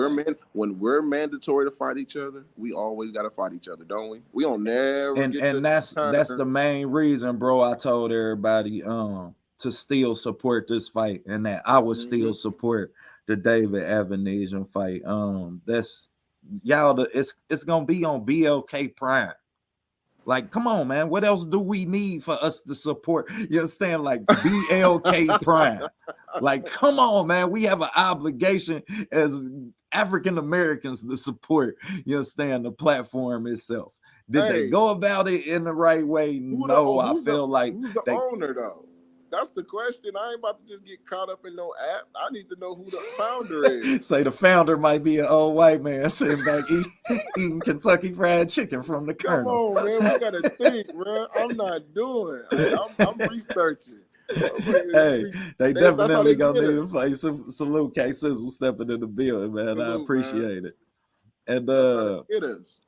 we're mandatory to fight each other, we always got to fight each other, don't we? We don't never. And that's the main reason, bro. I told everybody to still support this fight, and that I would still support the David Advenesian fight. That's y'all. It's gonna be on BLK Prime. Like, come on, man. What else do we need for us to support? You understand? Like BLK Prime. Like, come on, man. We have an obligation as African Americans to support, you understand, the platform itself. Did they go about it in the right way? No, I feel like who's the owner though? That's the question. I ain't about to just get caught up in no app. I need to know who the founder is. Say the founder might be an old white man sitting back eating Kentucky Fried Chicken from the Colonel. Come on, man. We gotta think, bro. I'm not doing. I'm researching. Hey, they definitely gonna need to play some salute. K Sizzle stepping in the building, man. Salute, I appreciate it. And it is.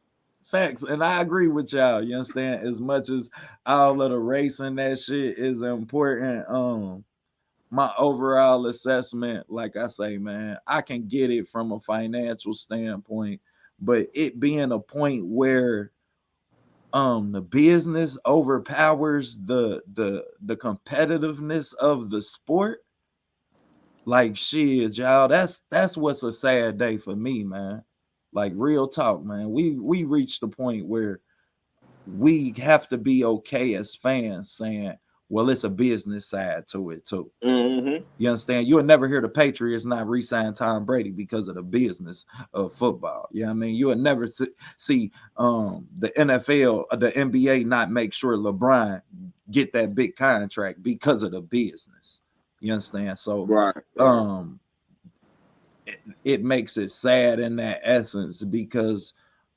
Facts, and I agree with y'all. You understand? As much as all of the race and that shit is important, my overall assessment, like I say, man, I can get it from a financial standpoint, but it being a point where the business overpowers the competitiveness of the sport, like shit, y'all. That's what's a sad day for me, man. Like, real talk, man. We reached the point where we have to be okay as fans saying, well, it's a business side to it too. You understand? You'll never hear the Patriots not re-sign Tom Brady because of the business of football. You know what I mean? You'll never see the NFL, the NBA not make sure LeBron get that big contract because of the business. You understand? So it makes it sad in that essence, because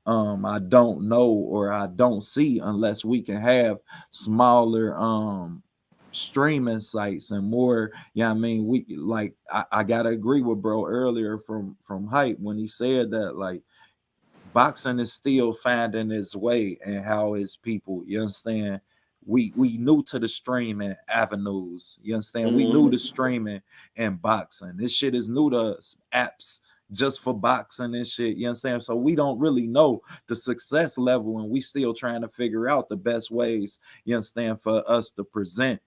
I don't know, or I don't see, unless we can have smaller streaming sites and more. Yeah, I mean, we like I gotta agree with bro earlier from Hype when he said that like boxing is still finding its way and how its people, you understand? We new to the streaming avenues. You understand? We new to streaming and boxing. This shit is new to us, apps just for boxing and shit. You understand? So we don't really know the success level, and we still trying to figure out the best ways, you understand, for us to present.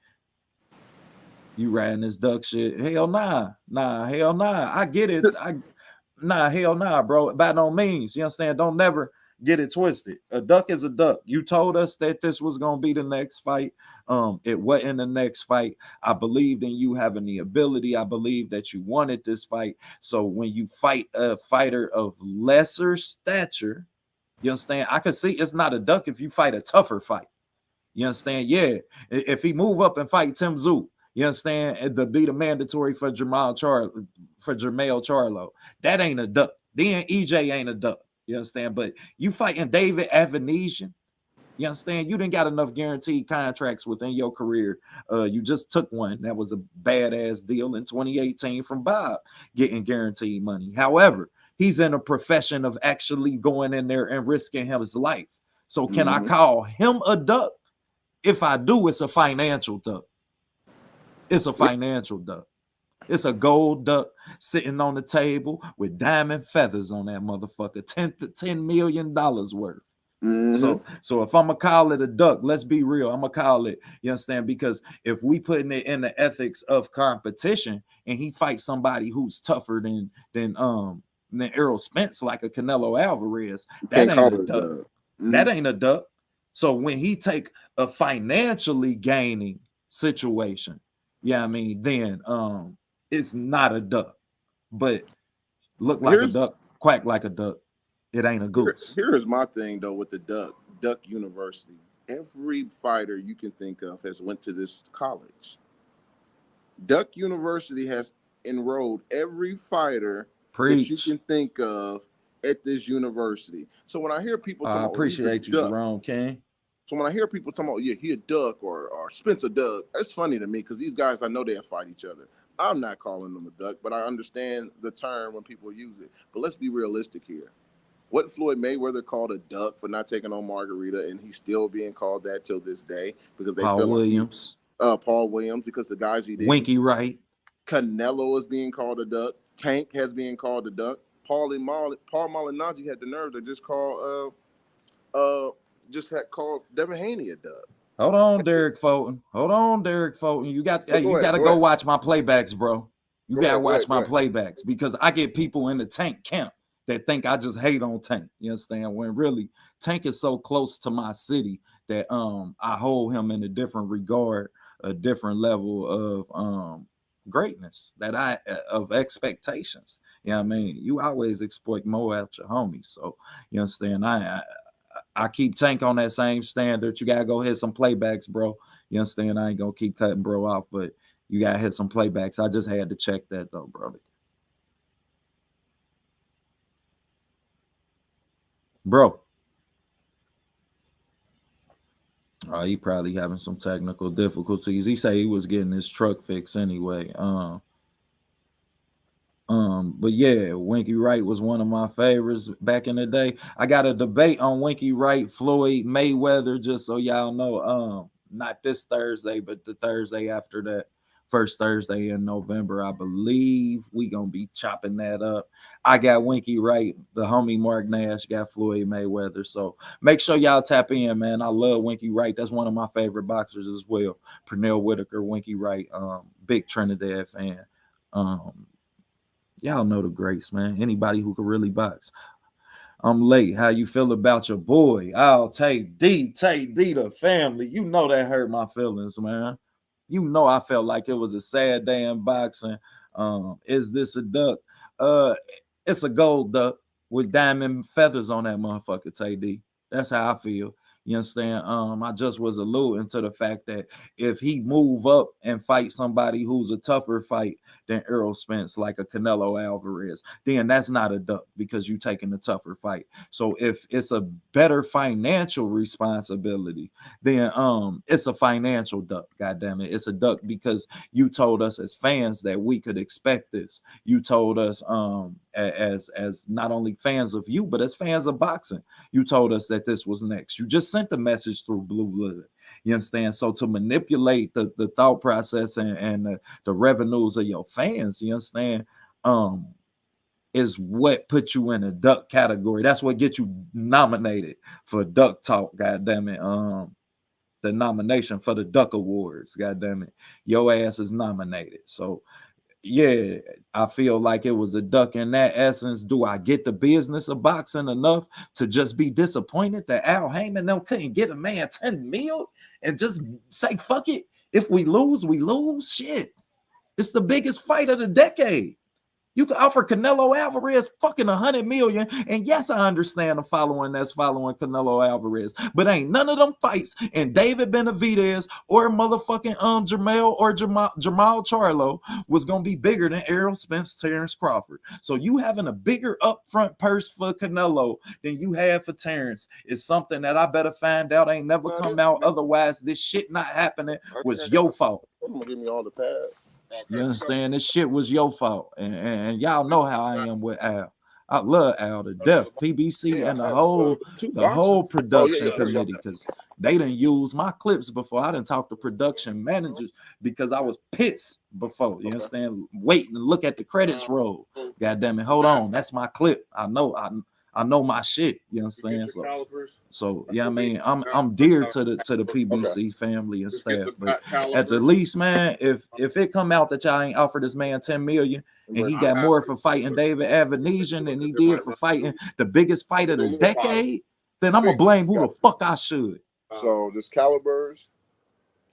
You riding this duck shit? Hell nah. Hell nah. I get it. Hell nah, bro. By no means. You understand? Don't never get it twisted. A duck is a duck. You told us that this was gonna be the next fight. It wasn't the next fight. I believed in you having the ability. I believe that you wanted this fight. So when you fight a fighter of lesser stature, you understand? I could see it's not a duck if you fight a tougher fight. You understand? Yeah. If he move up and fight Tim Tszyu, you understand? To be the mandatory for Jermell Charlo. That ain't a duck. Then EJ ain't a duck. You understand? But you fighting David Advenesian. You understand? You didn't got enough guaranteed contracts within your career. You just took one. That was a badass deal in 2018 from Bob, getting guaranteed money. However, he's in a profession of actually going in there and risking his life. So can I call him a duck? If I do, it's a financial duck. It's a financial duck. It's a gold duck sitting on the table with diamond feathers on that motherfucker. $10 million worth. So if I'm gonna call it a duck, let's be real. I'm gonna call it, you understand? Because if we putting it in the ethics of competition and he fights somebody who's tougher than Errol Spence, like a Canelo Alvarez, that ain't a duck. That ain't a duck. So when he take a financially gaining situation, yeah, I mean, then it's not a duck, but look like a duck, quack like a duck. It ain't a goose. Here's my thing though with the Duck University. Every fighter you can think of has went to this college. Duck University has enrolled every fighter that you can think of at this university. So when I hear people talking, I appreciate you, Jerome King. So when I hear people talking about, yeah, he a duck or Spencer Duck, that's funny to me because these guys, I know they'll fight each other. I'm not calling them a duck, but I understand the term when people use it. But let's be realistic here. What Floyd Mayweather called a duck for not taking on Margarita, and he's still being called that till this day because they Paul Williams. Paul Williams, because the guys he did. Winky Wright. Canelo is being called a duck. Tank has been called a duck. Paul Malignaggi had the nerve to just call Devin Haney a duck. Hold on, Derek Fulton. You got to go watch my playbacks, bro. You got to watch my playbacks because I get people in the Tank camp that think I just hate on Tank. You understand? When really Tank is so close to my city that I hold him in a different regard, a different level of greatness of expectations. You know what I mean? You always expect more out your homies. So you understand? I keep Tank on that same standard. You gotta go hit some playbacks, bro. You understand? I ain't gonna keep cutting bro off, but you gotta hit some playbacks. I just had to check that though, brother. Bro. He probably having some technical difficulties. He say he was getting his truck fixed anyway. But yeah, Winky Wright was one of my favorites back in the day. I got a debate on Winky Wright, Floyd Mayweather, just so y'all know. Not this Thursday, but the Thursday after that. First Thursday in November, I believe we gonna be chopping that up. I got Winky Wright, the homie Mark Nash got Floyd Mayweather. So make sure y'all tap in, man. I love Winky Wright. That's one of my favorite boxers as well. Pernell Whitaker, Winky Wright, big Trinidad fan. Y'all know the greats, man. Anybody who can really box. I'm late. How you feel about your boy? I'll take D, the family. You know that hurt my feelings, man. You know I felt like it was a sad day in boxing. Is this a duck? It's a gold duck with diamond feathers on that motherfucker, Tay D. That's how I feel. You understand? I just was alluding to the fact that if he move up and fight somebody who's a tougher fight than Errol Spence, like a Canelo Alvarez, then that's not a duck because you taking a tougher fight. So if it's a better financial responsibility, then it's a financial duck. God damn it, it's a duck because you told us as fans that we could expect this. You told us as not only fans of you, but as fans of boxing, you told us that this was next. You just sent the message through Blue Blood. You understand? So to manipulate the thought process and the revenues of your fans, you understand, is what put you in a duck category. That's what gets you nominated for Duck Talk. God damn it. The nomination for the Duck Awards. God damn it. Your ass is nominated. So yeah, I feel like it was a duck in that essence. Do I get the business of boxing enough to just be disappointed that Al Heyman them couldn't get a man 10 mil and just say, fuck it. If we lose, we lose. Shit. It's the biggest fight of the decade. You can offer Canelo Alvarez fucking 100 million. And yes, I understand the following that's following Canelo Alvarez. But ain't none of them fights in David Benavidez or motherfucking Jermell or Jamal Charlo was going to be bigger than Errol Spence, Terrance Crawford. So you having a bigger upfront purse for Canelo than you have for Terrance is something that I better find out ain't never come out. Otherwise, this shit not happening was your fault. I'm going to give me all the pads. You understand? This shit was your fault. And y'all know how I am with Al. I love Al to death. PBC and the whole production committee, because they didn't use my clips before. I didn't talk to production managers because I was pissed before. You understand? Waiting to look at the credits roll. God damn it. Hold on. That's my clip. I know my shit. You understand? So yeah, I mean, I'm dear to the PBC family and staff. But at the least, man, if it come out that y'all ain't offered this man 10 million and he got more for fighting David Advenesian than he did for fighting the biggest fight of the decade, then I'm gonna blame who the fuck I should. So this calibers.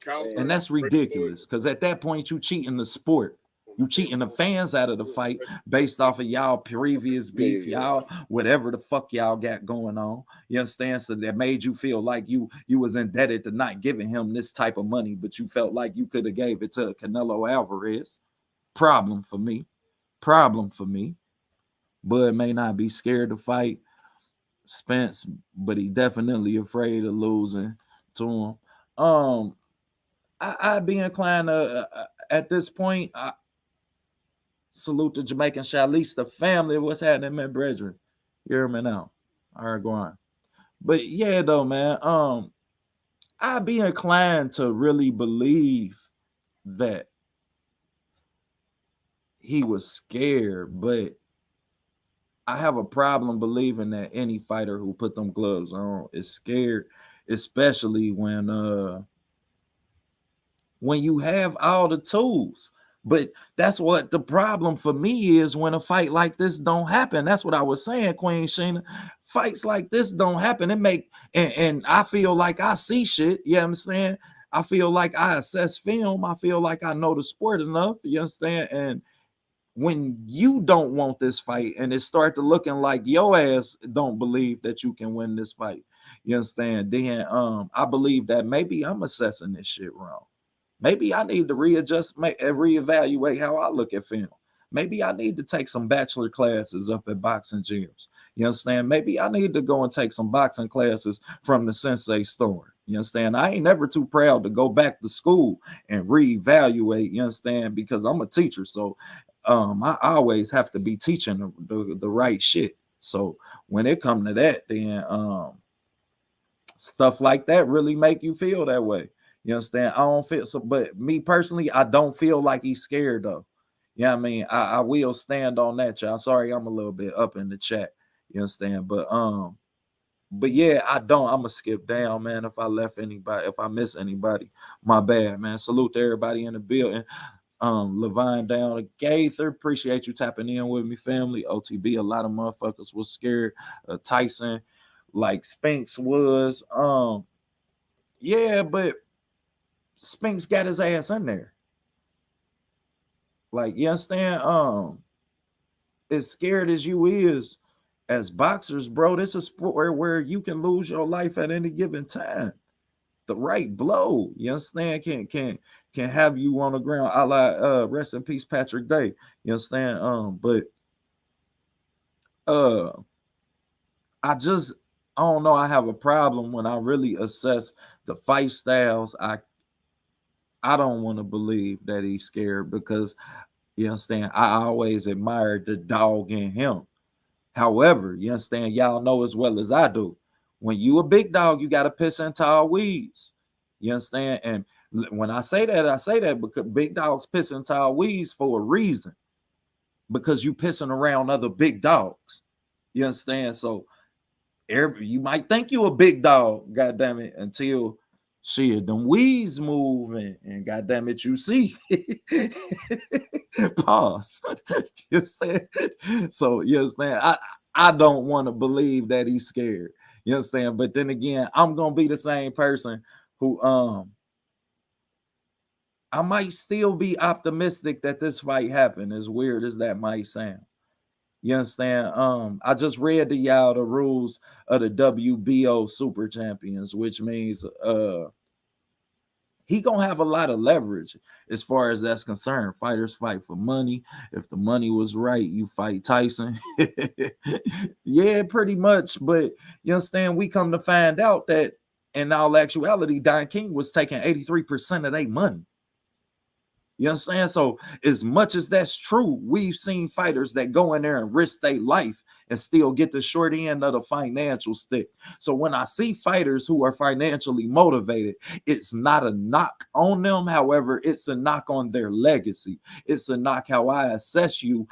And that's ridiculous because at that point you cheating the sport. You cheating the fans out of the fight based off of y'all previous beef, y'all whatever the fuck y'all got going on. You understand? So that made you feel like you was indebted to not giving him this type of money, but you felt like you could have gave it to Canelo Alvarez. Problem for me. Bud may not be scared to fight Spence, but he definitely afraid of losing to him. I'd be inclined to at this point. Salute the Jamaican Shalista family. What's happening, man, brethren? You hear me now? All right, go on. But yeah, though, man, I'd be inclined to really believe that he was scared, but I have a problem believing that any fighter who put them gloves on is scared, especially when you have all the tools. But that's what the problem for me is when a fight like this don't happen. That's what I was saying, Queen Sheena. Fights like this don't happen. And I feel like I see shit. You understand? I feel like I assess film. I feel like I know the sport enough. You understand? And when you don't want this fight and it start to looking like your ass don't believe that you can win this fight, you understand? Then I believe that maybe I'm assessing this shit wrong. Maybe I need to reevaluate how I look at film. Maybe I need to take some bachelor classes up at boxing gyms. You understand? Maybe I need to go and take some boxing classes from the Sensei store. You understand? I ain't never too proud to go back to school and reevaluate. You understand? Because I'm a teacher, so I always have to be teaching the right shit. So when it comes to that, then stuff like that really make you feel that way. You understand? I don't feel so, but me personally, I don't feel like he's scared though. Yeah, you know I mean, I will stand on that, y'all. Sorry, I'm a little bit up in the chat. You understand? But yeah, I'm gonna skip down, man. If I left anybody, if I miss anybody, my bad, man. Salute to everybody in the building. Levine down to Gaither. Appreciate you tapping in with me, family. OTB, a lot of motherfuckers was scared. Tyson, like Spinks was. Yeah, but Spinks got his ass in there. Like, you understand? As scared as you is, as boxers, bro, this is a sport where you can lose your life at any given time. The right blow, you understand, can have you on the ground. A la rest in peace, Patrick Day. You understand? But uh I just I don't know. I have a problem when I really assess the fight styles. I don't want to believe that he's scared because you understand. I always admired the dog in him. However, you understand, y'all know as well as I do, when you a big dog, you got to piss in tall weeds. You understand? And when I say that because big dogs piss in tall weeds for a reason, because you pissing around other big dogs. You understand? So you might think you a big dog, goddamn it, until shit, them weeds move and goddamn it, you see. Pause. You understand? So you understand? I don't want to believe that he's scared. You understand? But then again, I'm gonna be the same person who I might still be optimistic that this fight happened, as weird as that might sound. You understand? I just read to y'all the rules of the WBO Super Champions, which means he gonna have a lot of leverage as far as that's concerned. Fighters fight for money. If the money was right, you fight Tyson. Yeah, pretty much. But you understand, we come to find out that in all actuality, Don King was taking 83% of their money. You understand? So as much as that's true, we've seen fighters that go in there and risk their life and still get the short end of the financial stick. So when I see fighters who are financially motivated, it's not a knock on them. However, it's a knock on their legacy. It's a knock how I assess you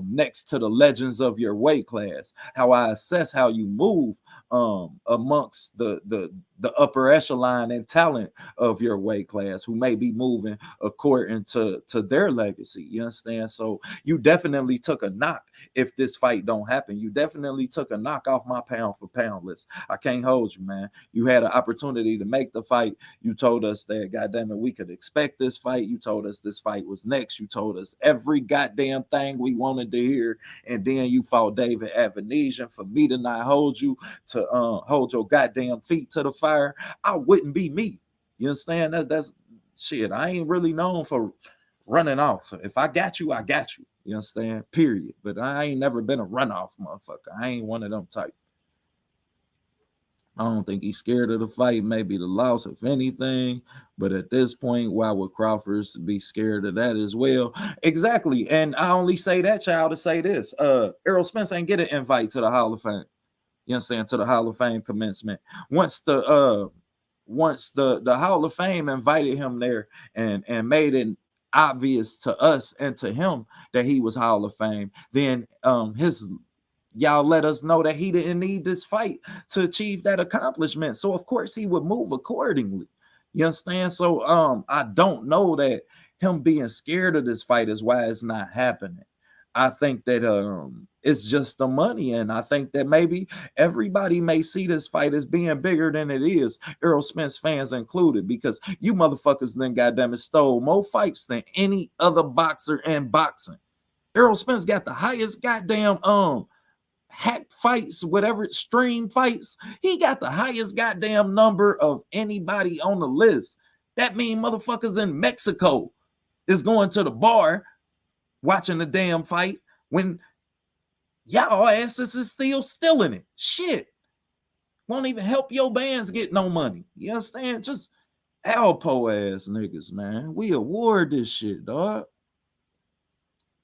next to the legends of your weight class, how I assess how you move amongst the upper echelon and talent of your weight class, who may be moving according to their legacy. You understand? So you definitely took a knock if this fight don't happen. You definitely took a knock off my pound for pound list. I can't hold you, man. You had an opportunity to make the fight. You told us that, goddamn it, we could expect this fight. You told us this fight was next. You told us every goddamn thing we wanted to hear. And then you fought David Advenesian. For me to not hold you, to hold your goddamn feet to the fire, I wouldn't be me. You understand? That's shit. I ain't really known for running off. If I got you, I got you. You understand? Period. But I ain't never been a runoff motherfucker. I ain't one of them type. I don't think he's scared of the fight, maybe the loss, if anything. But at this point, why would Crawford be scared of that as well? Exactly. And I only say that, child, to say this. Errol Spence ain't get an invite to the Hall of Fame. You understand? To the Hall of Fame commencement. Once the Hall of Fame invited him there and made it obvious to us and to him that he was Hall of Fame, then y'all let us know that he didn't need this fight to achieve that accomplishment. So of course he would move accordingly. You understand? So I don't know that him being scared of this fight is why it's not happening. I think that it's just the money, and I think that maybe everybody may see this fight as being bigger than it is, Errol Spence fans included, because you motherfuckers then goddamn it stole more fights than any other boxer in boxing. Errol Spence got the highest goddamn hack fights, whatever, stream fights. He got the highest goddamn number of anybody on the list. That mean motherfuckers in Mexico is going to the bar watching the damn fight when y'all asses is still stealing it. Shit. Won't even help your bands get no money. You understand? Just Alpo ass niggas, man. We award this shit, dog.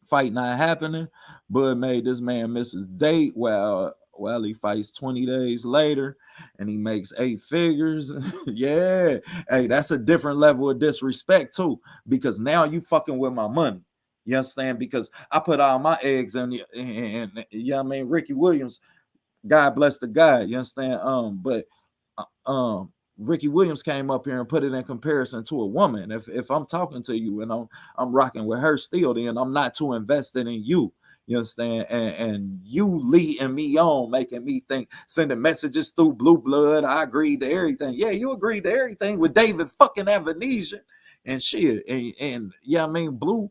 Fight not happening. Bud made this man miss his date while he fights 20 days later and he makes 8 figures. Yeah. Hey, that's a different level of disrespect too, because now you fucking with my money. You understand? Because I put all my eggs in the, and you know what I mean? Ricky Williams, God bless the guy. You understand? But Ricky Williams came up here and put it in comparison to a woman. If I'm talking to you and I'm rocking with her still, then I'm not too invested in you. You understand? And you leading me on, making me think, sending messages through Blue Blood. I agreed to everything. Yeah, you agreed to everything with David fucking Advenesian and shit. And yeah, I mean, Blue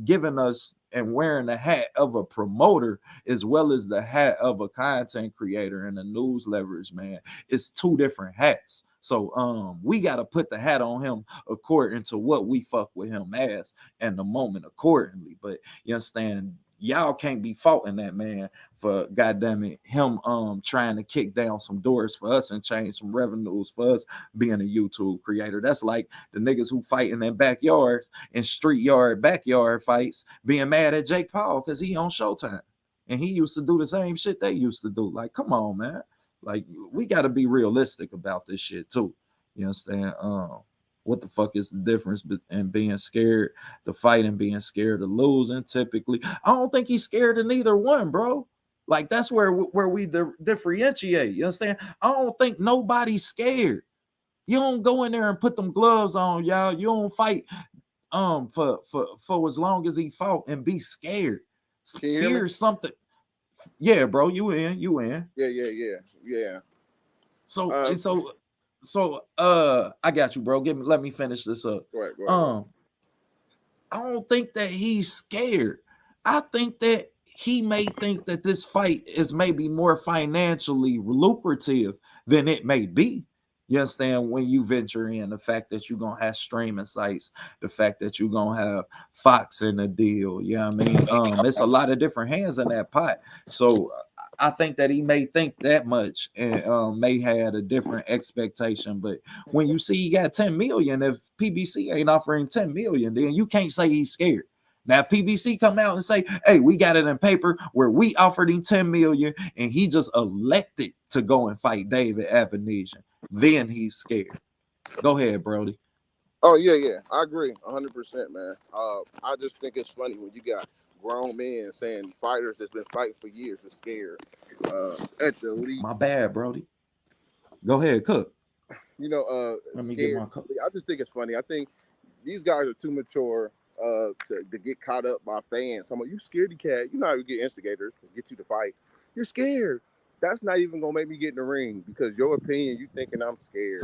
giving us and wearing the hat of a promoter as well as the hat of a content creator and a news leverage man. It's two different hats. So we got to put the hat on him according to what we fuck with him as and the moment accordingly. But you understand, y'all can't be faulting that man for goddamn it him trying to kick down some doors for us and change some revenues for us being a YouTube creator. That's like the niggas who fight in their backyards and backyard fights being mad at Jake Paul because he on Showtime and he used to do the same shit they used to do. Like, come on, man. Like, we got to be realistic about this shit too. You understand? What the fuck is the difference in being scared to fight and being scared of losing? Typically, I don't think he's scared of neither one, bro. Like, that's where we differentiate. You understand? I don't think nobody's scared. You don't go in there and put them gloves on, y'all. You don't fight for as long as he fought and be scared. Fear something. Yeah, bro, you in. Yeah. So I got you, bro. Let me finish this up. Go ahead. I don't think that he's scared. I think that he may think that this fight is maybe more financially lucrative than it may be. You understand? When you venture in, the fact that you're going to have streaming sites, the fact that you're going to have Fox in the deal, you know what I mean? It's a lot of different hands in that pot. So I think that he may think that much and may have a different expectation. But when you see he got 10 million, if PBC ain't offering 10 million, then you can't say he's scared. Now, PBC come out and say, hey, we got it in paper where we offered him 10 million and he just elected to go and fight David Advenesian. Then he's scared. Go ahead, Brody. Oh, yeah. I agree 100%, man. I just think it's funny when you got grown men saying fighters that's been fighting for years are scared at the elite. My bad, Brody. Go ahead, Cook. You know, Let me scared. get my cup. I just think it's funny. I think these guys are too mature to get caught up by fans. I'm like, you scaredy cat. You know how you get instigators to get you to fight. You're scared. That's not even gonna make me get in the ring because your opinion, you thinking I'm scared.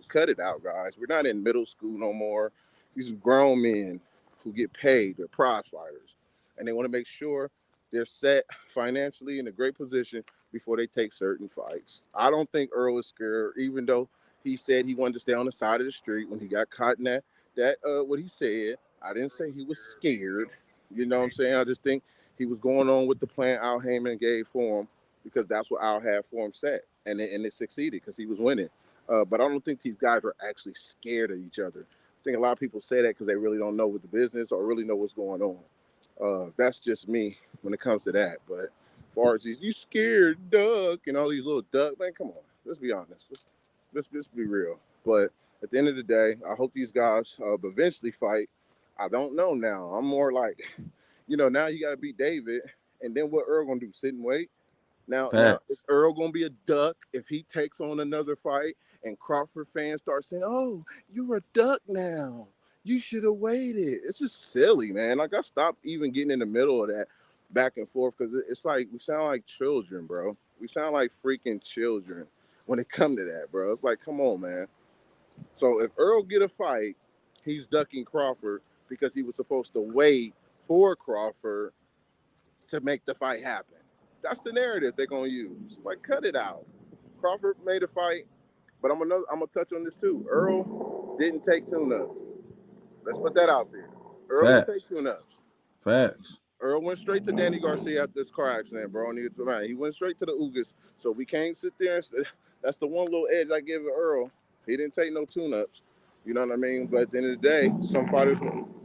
Cut it out, guys. We're not in middle school no more. These are grown men who get paid. They're prize fighters, and they want to make sure they're set financially in a great position before they take certain fights. I don't think Earl is scared, even though he said he wanted to stay on the side of the street when he got caught in that what he said. I didn't say he was scared. You know what I'm saying? I just think he was going on with the plan Al Heyman gave for him because that's what Al had for him set. And it succeeded because he was winning. But I don't think these guys are actually scared of each other. I think a lot of people say that because they really don't know what the business or really know what's going on. That's just me when it comes to that. But as far as you scared duck and all these little duck, man, come on. Let's be honest. Let's be real. But at the end of the day, I hope these guys eventually fight. I don't know now. I'm more like, now you got to beat David. And then what Earl going to do? Sit and wait? Now, is Earl going to be a duck if he takes on another fight and Crawford fans start saying, oh, you're a duck now. You should have waited. It's just silly, man. Like, I stopped even getting in the middle of that back and forth because it's like we sound like children, bro. We sound like freaking children when it comes to that, bro. It's like, come on, man. So if Earl get a fight, he's ducking Crawford because he was supposed to wait for Crawford to make the fight happen. That's the narrative they're going to use. Like, cut it out. Crawford made a fight, but I'm gonna touch on this too. Earl didn't take tune-ups. Let's put that out there. Earl didn't take tune-ups. Facts. Earl went straight to Danny Garcia after this car accident, bro. He went straight to the Ugas. So we can't sit there and say, that's the one little edge I give Earl. He didn't take no tune-ups. You know what I mean? But at the end of the day, some fighters,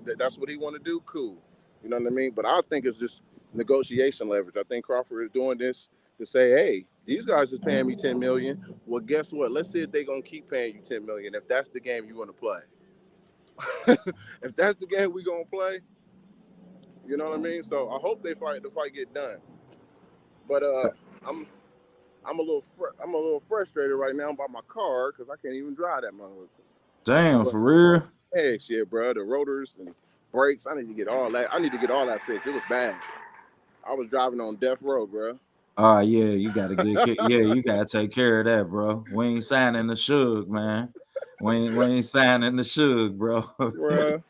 that's what he want to do, cool. You know what I mean? But I think it's just negotiation leverage. I think Crawford is doing this to say, hey, these guys is paying me $10 million. Well, guess what? Let's see if they're going to keep paying you $10 million if that's the game you want to play. If that's the game we're going to play, you know what I mean? So I hope the fight get done. But I'm a little frustrated right now by my car because I can't even drive that motherfucker. Damn, for real? Hey, shit, bro. The rotors and brakes, I need to get all that fixed. It was bad. I was driving on death row, bro. Yeah, you gotta you gotta take care of that, bro. We ain't signing the Suge, man. We ain't signing the Suge, bro. Bro.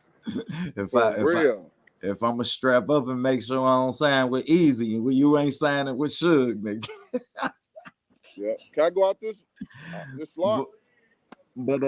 For real. if I'm gonna strap up and make sure I don't sign with Easy, and you ain't signing with Suge, nigga. Yeah. Can I go out this But, locked? but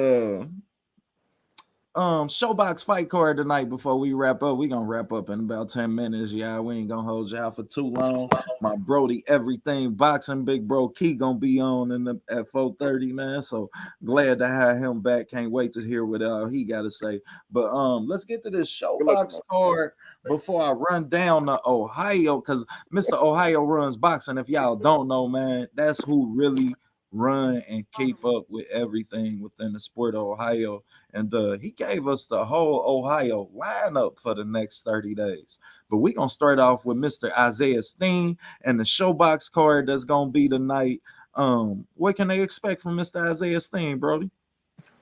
showbox fight card tonight before we wrap up. We gonna wrap up in about 10 minutes. Yeah, we ain't gonna hold y'all for too long. My Brody everything boxing big bro Key gonna be on at 4:30, man. So glad to have him back. Can't wait to hear what he gotta say. But let's get to this Good luck showbox tomorrow. card before I run down to Ohio, because Mr. Ohio runs boxing. If y'all don't know, man, that's who really run and keep up with everything within the sport of Ohio. And he gave us the whole Ohio lineup for the next 30 days. But we're going to start off with Mr. Isaiah Steen and the showbox card that's going to be tonight. What can they expect from Mr. Isaiah Steen, Brody?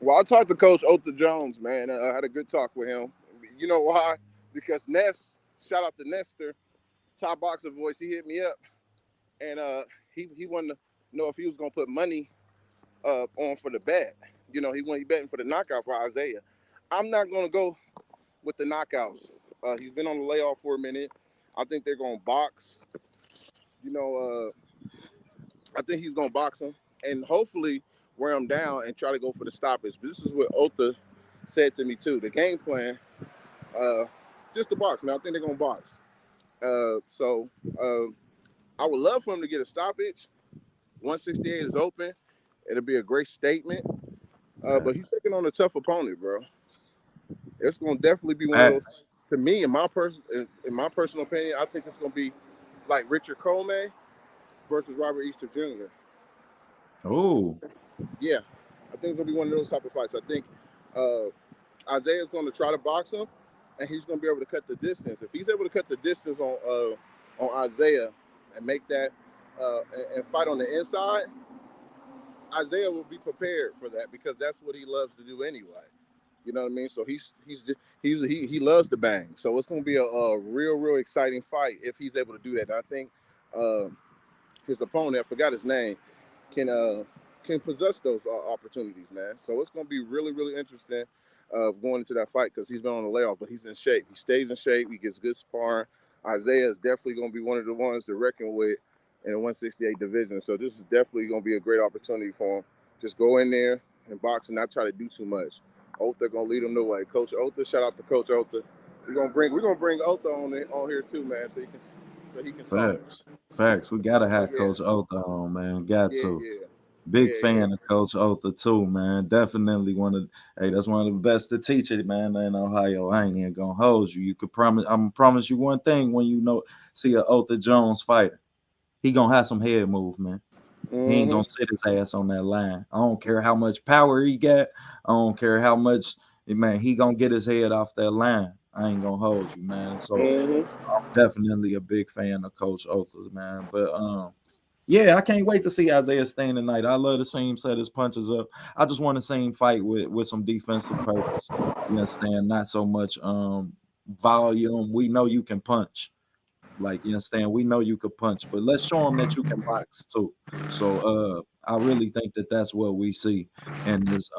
Well, I talked to Coach Otha Jones, man. I had a good talk with him. You know why? Because Ness, shout out to Nestor, top boxer voice, he hit me up. And he wanted to know if he was going to put money on for the bet. You know, he betting for the knockout for Isaiah. I'm not going to go with the knockouts. He's been on the layoff for a minute. I think they're going to box. You know, I think he's going to box him and hopefully wear him down and try to go for the stoppage. But this is what Otha said to me, too. The game plan, just to box, man. I think they're going to box. So I would love for him to get a stoppage. 168 is open. It'll be a great statement. But he's taking on a tough opponent, bro. It's going to definitely be one of those. To me, in my personal opinion, I think it's going to be like Richard Coleman versus Robert Easter Jr. Oh, Yeah, I think it's going to be one of those type of fights. I think Isaiah's going to try to box him, and he's going to be able to cut the distance. If he's able to cut the distance on Isaiah and make that and fight on the inside, Isaiah will be prepared for that because that's what he loves to do anyway. You know what I mean? So he loves to bang. So it's going to be a real exciting fight if he's able to do that. And I think his opponent, I forgot his name, can possess those opportunities, man. So it's going to be really interesting going into that fight because he's been on the layoff, but he's in shape. He stays in shape. He gets good sparring. Isaiah is definitely going to be one of the ones to reckon with in the 168 division. So this is definitely going to be a great opportunity for him. Just go in there and box and not try to do too much. Otha gonna lead him the way. Coach Otha, shout out to Coach Otha. We're gonna bring Otha on here too, man, so he can talk. Facts. We gotta have Yeah. Coach Otha on, man. Got to. Yeah. Big fan of Coach Otha too, man. Definitely that's one of the best to teach it, man, in Ohio. I ain't even gonna hold you. I'm gonna promise you one thing when see a Otha Jones fighter. He gonna have some head movement. He ain't gonna sit his ass on that line. I don't care how much power he got. I don't care how much, man, he gonna get his head off that line. I ain't gonna hold you, man. So I'm definitely a big fan of Coach Otha, man. But yeah, I can't wait to see Isaiah Steen tonight. I love to see him set his punches up. I just want to see him fight with some defensive purpose. You understand? Not so much volume. We know you can punch. Like, you understand? We know you could punch, but let's show them that you can box too. So I really think that that's what we see in this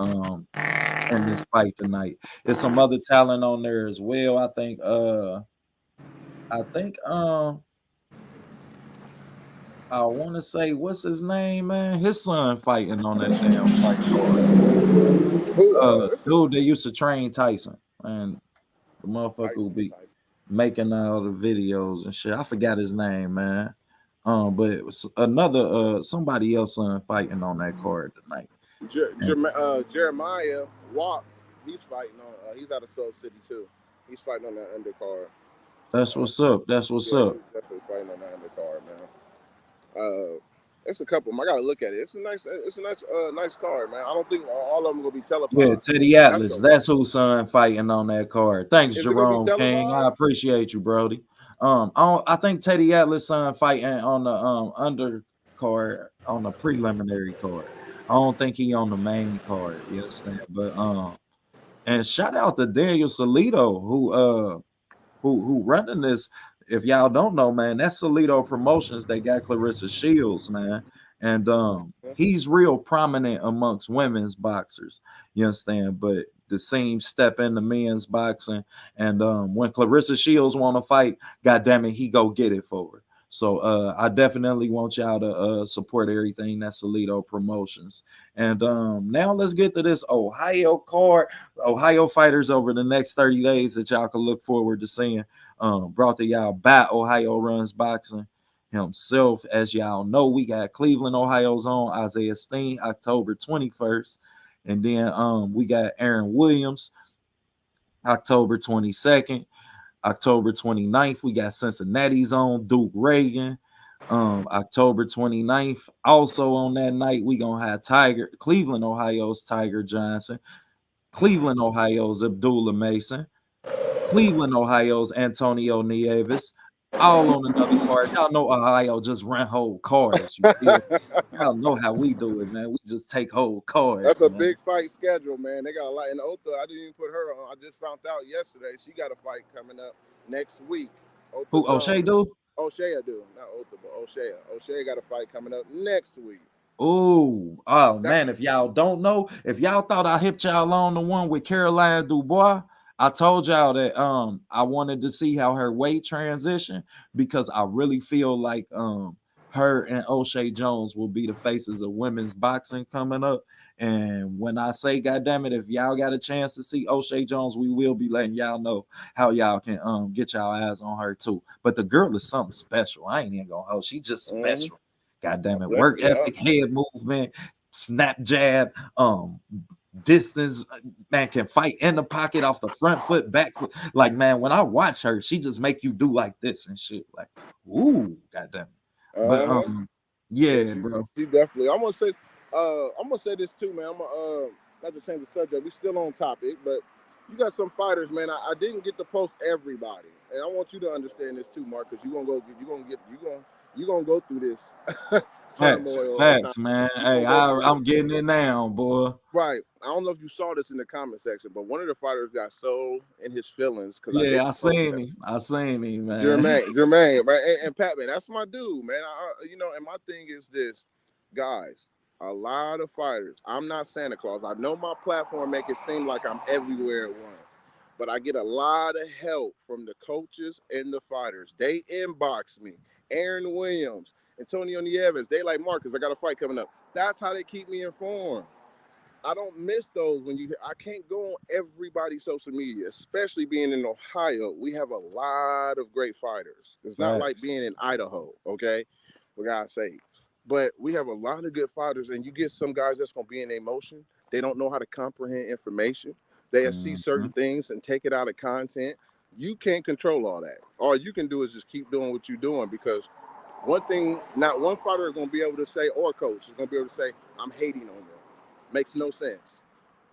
fight tonight. There's some other talent on there as well. I think I want to say, what's his name, man? His son fighting on that damn fight card. Dude, they used to train Tyson, and the motherfucker will be making all the videos and shit. I forgot his name, man. But it was another somebody else son fighting on that card tonight. Jeremiah Watts, he's fighting on. He's out of Soul City too. He's fighting on that undercard. That's what's up. That's what's up. He's definitely fighting on that undercard, man. It's a couple. I gotta look at it. It's a nice card, man. I don't think all of them gonna be televised. Yeah, Teddy Atlas. That's whose son fighting on that card. Thanks, Jerome King. I appreciate you, Brody. I think Teddy Atlas son fighting on the undercard on the preliminary card. I don't think he on the main card. You understand? But and shout out to Daniel Salito who running this. If y'all don't know, man, that's Salito Promotions. They got Clarissa Shields, man. And he's real prominent amongst women's boxers. You understand? But the same step in the men's boxing. And when Clarissa Shields want to fight, goddamn it, he go get it for her. So I definitely want y'all to support everything that's Alito Promotions. And now let's get to this Ohio card. Ohio fighters over the next 30 days that y'all can look forward to seeing. Brought to y'all by Ohio Runs Boxing himself. As y'all know, we got Cleveland, Ohio's own Isaiah Steen, October 21st. And then we got Aaron Williams, October 22nd. October 29th, we got Cincinnati's own Duke Reagan. October 29th, also on that night, we gonna have Cleveland, Ohio's Tiger Johnson, Cleveland, Ohio's Abdullah Mason, Cleveland, Ohio's Antonio Nieves, all on another card. Y'all know Ohio just run whole cards. You feel? Y'all know how we do it, man. We just take whole cards. That's a man. big fight schedule, man. They got a lot. And Otha, I didn't even put her on. I just found out yesterday she got a fight coming up next week. Otha Who O'Shea do? O'Shea do, not Otha, but O'Shea. O'Shea got a fight coming up next week. Oh man, if y'all don't know, if y'all thought I hipped y'all on the one with Caroline Dubois, I told y'all that I wanted to see how her weight transition, because I really feel like her and O'Shea Jones will be the faces of women's boxing coming up. And when I say, goddamn it, if y'all got a chance to see O'Shea Jones, we will be letting y'all know how y'all can get y'all eyes on her too. But the girl is something special. I ain't even gonna hold. She just special. God damn it. Work ethic, head movement, snap jab, distance, man, can fight in the pocket, off the front foot, back foot. Like, man, when I watch her, she just make you do like this and shit. Like, ooh, goddamn it. But yeah, bro. She definitely. I'm gonna say this too, man. I'm gonna not to change the subject. We still on topic, but you got some fighters, man. I didn't get to post everybody, and I want you to understand this too, Mark, because you're gonna go through this. Facts, man. Hey, I'm getting it now, boy. Right. I don't know if you saw this in the comment section, but one of the fighters got so in his feelings. Yeah, I seen him, man. Jermaine, right? And Pat, man, that's my dude, man. And my thing is this, guys. A lot of fighters. I'm not Santa Claus. I know my platform make it seem like I'm everywhere at once, but I get a lot of help from the coaches and the fighters. They inbox me. Aaron Williams, Antonio Nieves, they like, Marcus, I got a fight coming up. That's how they keep me informed. I don't miss those I can't go on everybody's social media, especially being in Ohio. We have a lot of great fighters. It's not like being in Idaho, okay? For God's sake. But we have a lot of good fighters, and you get some guys that's going to be in emotion. They don't know how to comprehend information. They see certain things and take it out of content. You can't control all that. All you can do is just keep doing what you're doing, because one thing, not one fighter is going to be able to say, or coach is going to be able to say, I'm hating on them. Makes no sense.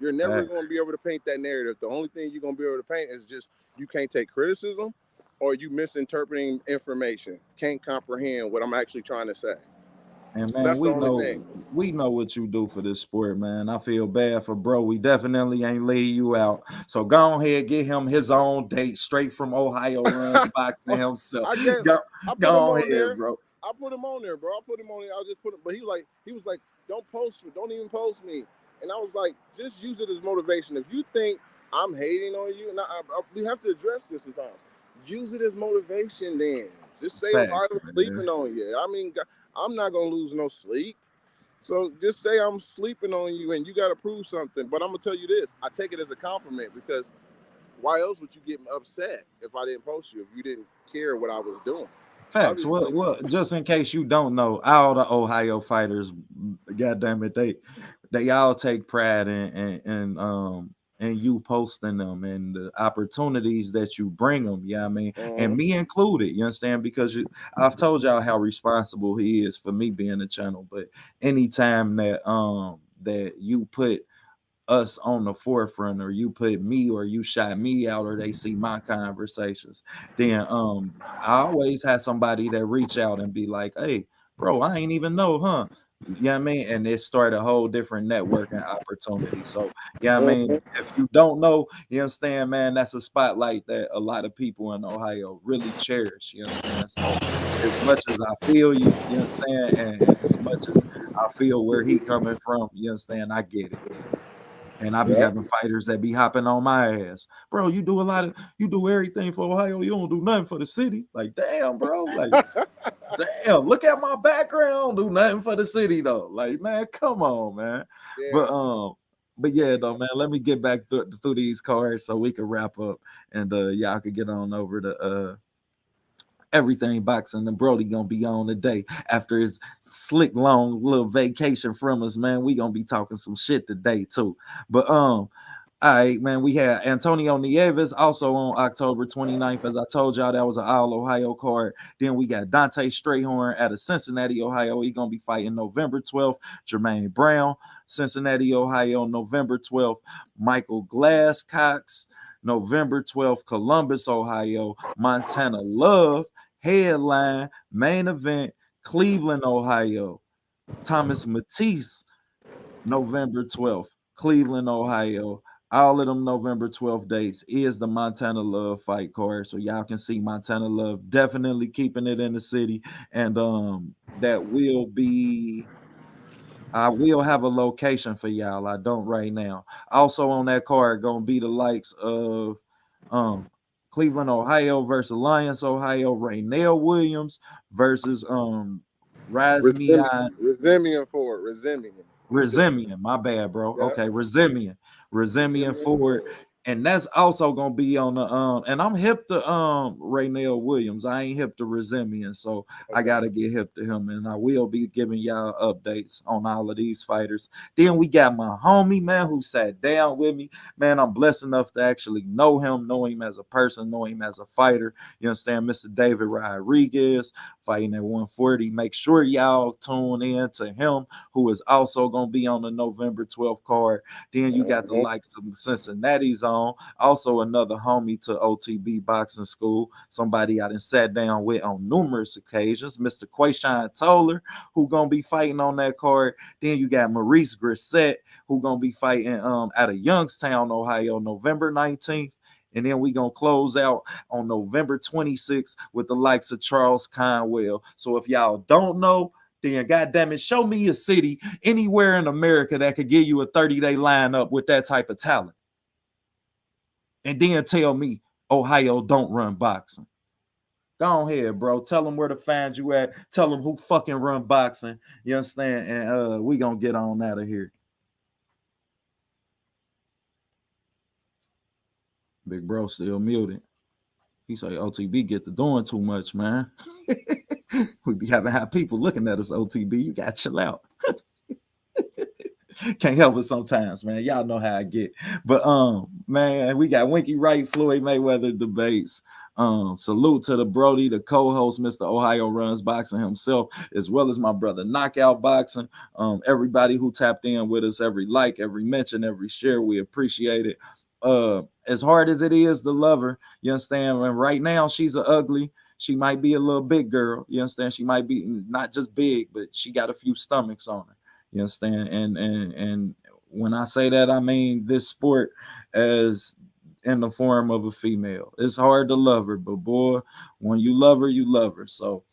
You're never going to be able to paint that narrative. The only thing you're going to be able to paint is just you can't take criticism, or you misinterpreting information. Can't comprehend what I'm actually trying to say. And man, we know what you do for this sport, man. I feel bad for bro. We definitely ain't lay you out. So go ahead, get him his own date straight from Ohio Runs Boxing himself. Go ahead, bro. I put him on there, bro. I put him on there. I just put him, but he was like, don't even post me. And I was like, just use it as motivation. If you think I'm hating on you, and we have to address this sometimes. Use it as motivation then. Just say I'm sleeping on you. I mean, I'm not going to lose no sleep. So just say I'm sleeping on you and you got to prove something. But I'm going to tell you this. I take it as a compliment, because why else would you get upset if I didn't post you, if you didn't care what I was doing? Facts. Well, just in case you don't know, all the Ohio fighters, goddamn it, they all take pride in you posting them and the opportunities that you bring them. Yeah, I mean, and me included. You understand? Because I've told y'all how responsible he is for me being a channel. But anytime that that you put us on the forefront, or you put me, or you shout me out, or they see my conversations, then I always have somebody that reach out and be like, hey, bro, I ain't even know, huh? You know what I mean? And it started a whole different networking opportunity. So, yeah, I mean, if you don't know, you understand, man, that's a spotlight that a lot of people in Ohio really cherish. You understand? So, as much as I feel you, you understand, and as much as I feel where he coming from, you understand, I get it. And I be Yeah. having fighters that be hopping on my ass. Bro, you do everything for Ohio. You don't do nothing for the city. Like, damn, bro. Like, damn, look at my background. Do nothing for the city though. Like, man, come on, man. Yeah. But but yeah, though, man. Let me get back through these cards so we can wrap up, and y'all could get on over to everything boxing. And Brody gonna be on today after his slick long little vacation from us, man. We gonna be talking some shit today too. But all right, man. We had Antonio Nieves also on October 29th. As I told y'all, that was an All Ohio card. Then we got Dante Strayhorn out of Cincinnati, Ohio. He gonna be fighting November 12th. Jermaine Brown, Cincinnati, Ohio, November 12th. Michael Glasscox, November 12th. Columbus, Ohio. Montana Love, headline, main event, Cleveland, Ohio. Thomas Matisse, November 12th. Cleveland, Ohio. All of them November 12th dates is the Montana Love fight card. So y'all can see Montana Love definitely keeping it in the city. And that will be, I will have a location for y'all. I don't right now. Also on that card gonna be the likes of Cleveland, Ohio versus Alliance, Ohio, Raynell Williams versus Razmian Resemian for it. Resemian. Resemian, my bad, bro. Yeah. Okay, Resemian Resemian Ford, for it. and that's also gonna be on the And I'm hip to Raynell Williams. I ain't hip to Resemian, so I Okay. gotta get hip to him, and I will be giving y'all updates on all of these fighters. Then we got my homie, man, who sat down with me. Man, I'm blessed enough to actually know him as a person, know him as a fighter. You understand, Mr. David Rodriguez, fighting at 140. Make sure y'all tune in to him, who is also going to be on the November 12th card. Then you got the Mhm. likes of Cincinnati's on, also another homie to OTB Boxing School, somebody I done sat down with on numerous occasions, Mr. Quayshawn Toller, who going to be fighting on that card. Then you got Maurice Grissett, who going to be fighting out of Youngstown, Ohio, November 19th. And then we going to close out on November 26th with the likes of Charles Conwell. So if y'all don't know, then goddamn it, show me a city anywhere in America that could give you a 30-day lineup with that type of talent. And then tell me Ohio don't run boxing. Go ahead, bro. Tell them where to find you at. Tell them who fucking run boxing. You understand? And we gonna get on out of here. Big bro still muted. He say OTB get to doing too much, man. We be having people looking at us, OTB. You got to chill out. Can't help it sometimes, man. Y'all know how I get. But man, we got Winky Wright, Floyd Mayweather debates. Salute to the Brody, the co-host, Mr. Ohio Runs Boxing himself, as well as my brother Knockout Boxing. Everybody who tapped in with us, every like, every mention, every share, we appreciate it. As hard as it is to love her, you understand? And right now she's a ugly. She might be a little big girl. You understand? She might be not just big, but she got a few stomachs on her. You understand? And when I say that, I mean this sport as in the form of a female. It's hard to love her, but boy, when you love her, you love her. So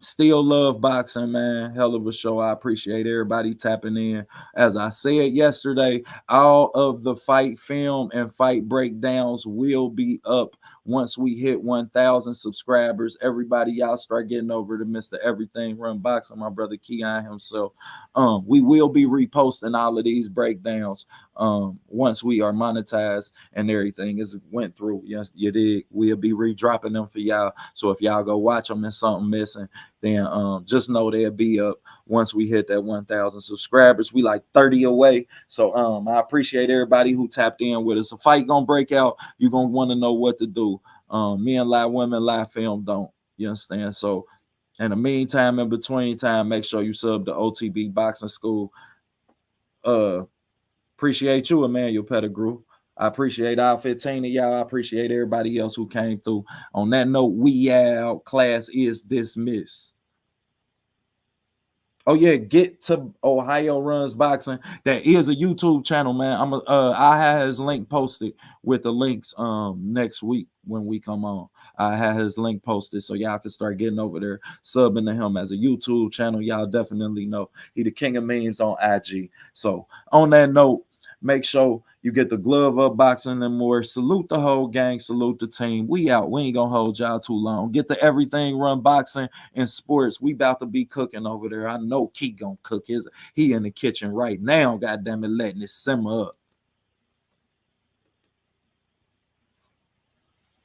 still love boxing, man. Hell of a show. I appreciate everybody tapping in. As I said yesterday, all of the fight film and fight breakdowns will be up once we hit 1,000 subscribers. Everybody, y'all start getting over to Mr. Everything Run Boxing, my brother Keon himself. We will be reposting all of these breakdowns once we are monetized and everything is went through. Yes, you did. We'll be redropping them for y'all. So if y'all go watch them and something missing, then just know they'll be up once we hit that 1,000 subscribers. We like 30 away. So I appreciate everybody who tapped in with us. A fight gonna break out, you're gonna want to know what to do. Men lie, women lie, film don't. You understand? So in the meantime, in between time, make sure you sub to OTB Boxing School. Appreciate you, Emmanuel Pettigrew. I appreciate all 15 of y'all. I appreciate everybody else who came through. On that note, we out. Class is dismissed. Oh yeah, get to Ohio Runs Boxing. That is a YouTube channel, man. I have his link posted with the links next week when we come on. I have his link posted so y'all can start getting over there, subbing to him as a YouTube channel. Y'all definitely know he the king of memes on IG. So on that note, Make sure you get the glove up boxing and more. Salute the whole gang. Salute the team. We out. We ain't gonna hold y'all too long. Get the Everything Run Boxing and Sports. We about to be cooking over there. I know Key gonna cook. He in the kitchen right now. Goddamn it, letting it simmer up.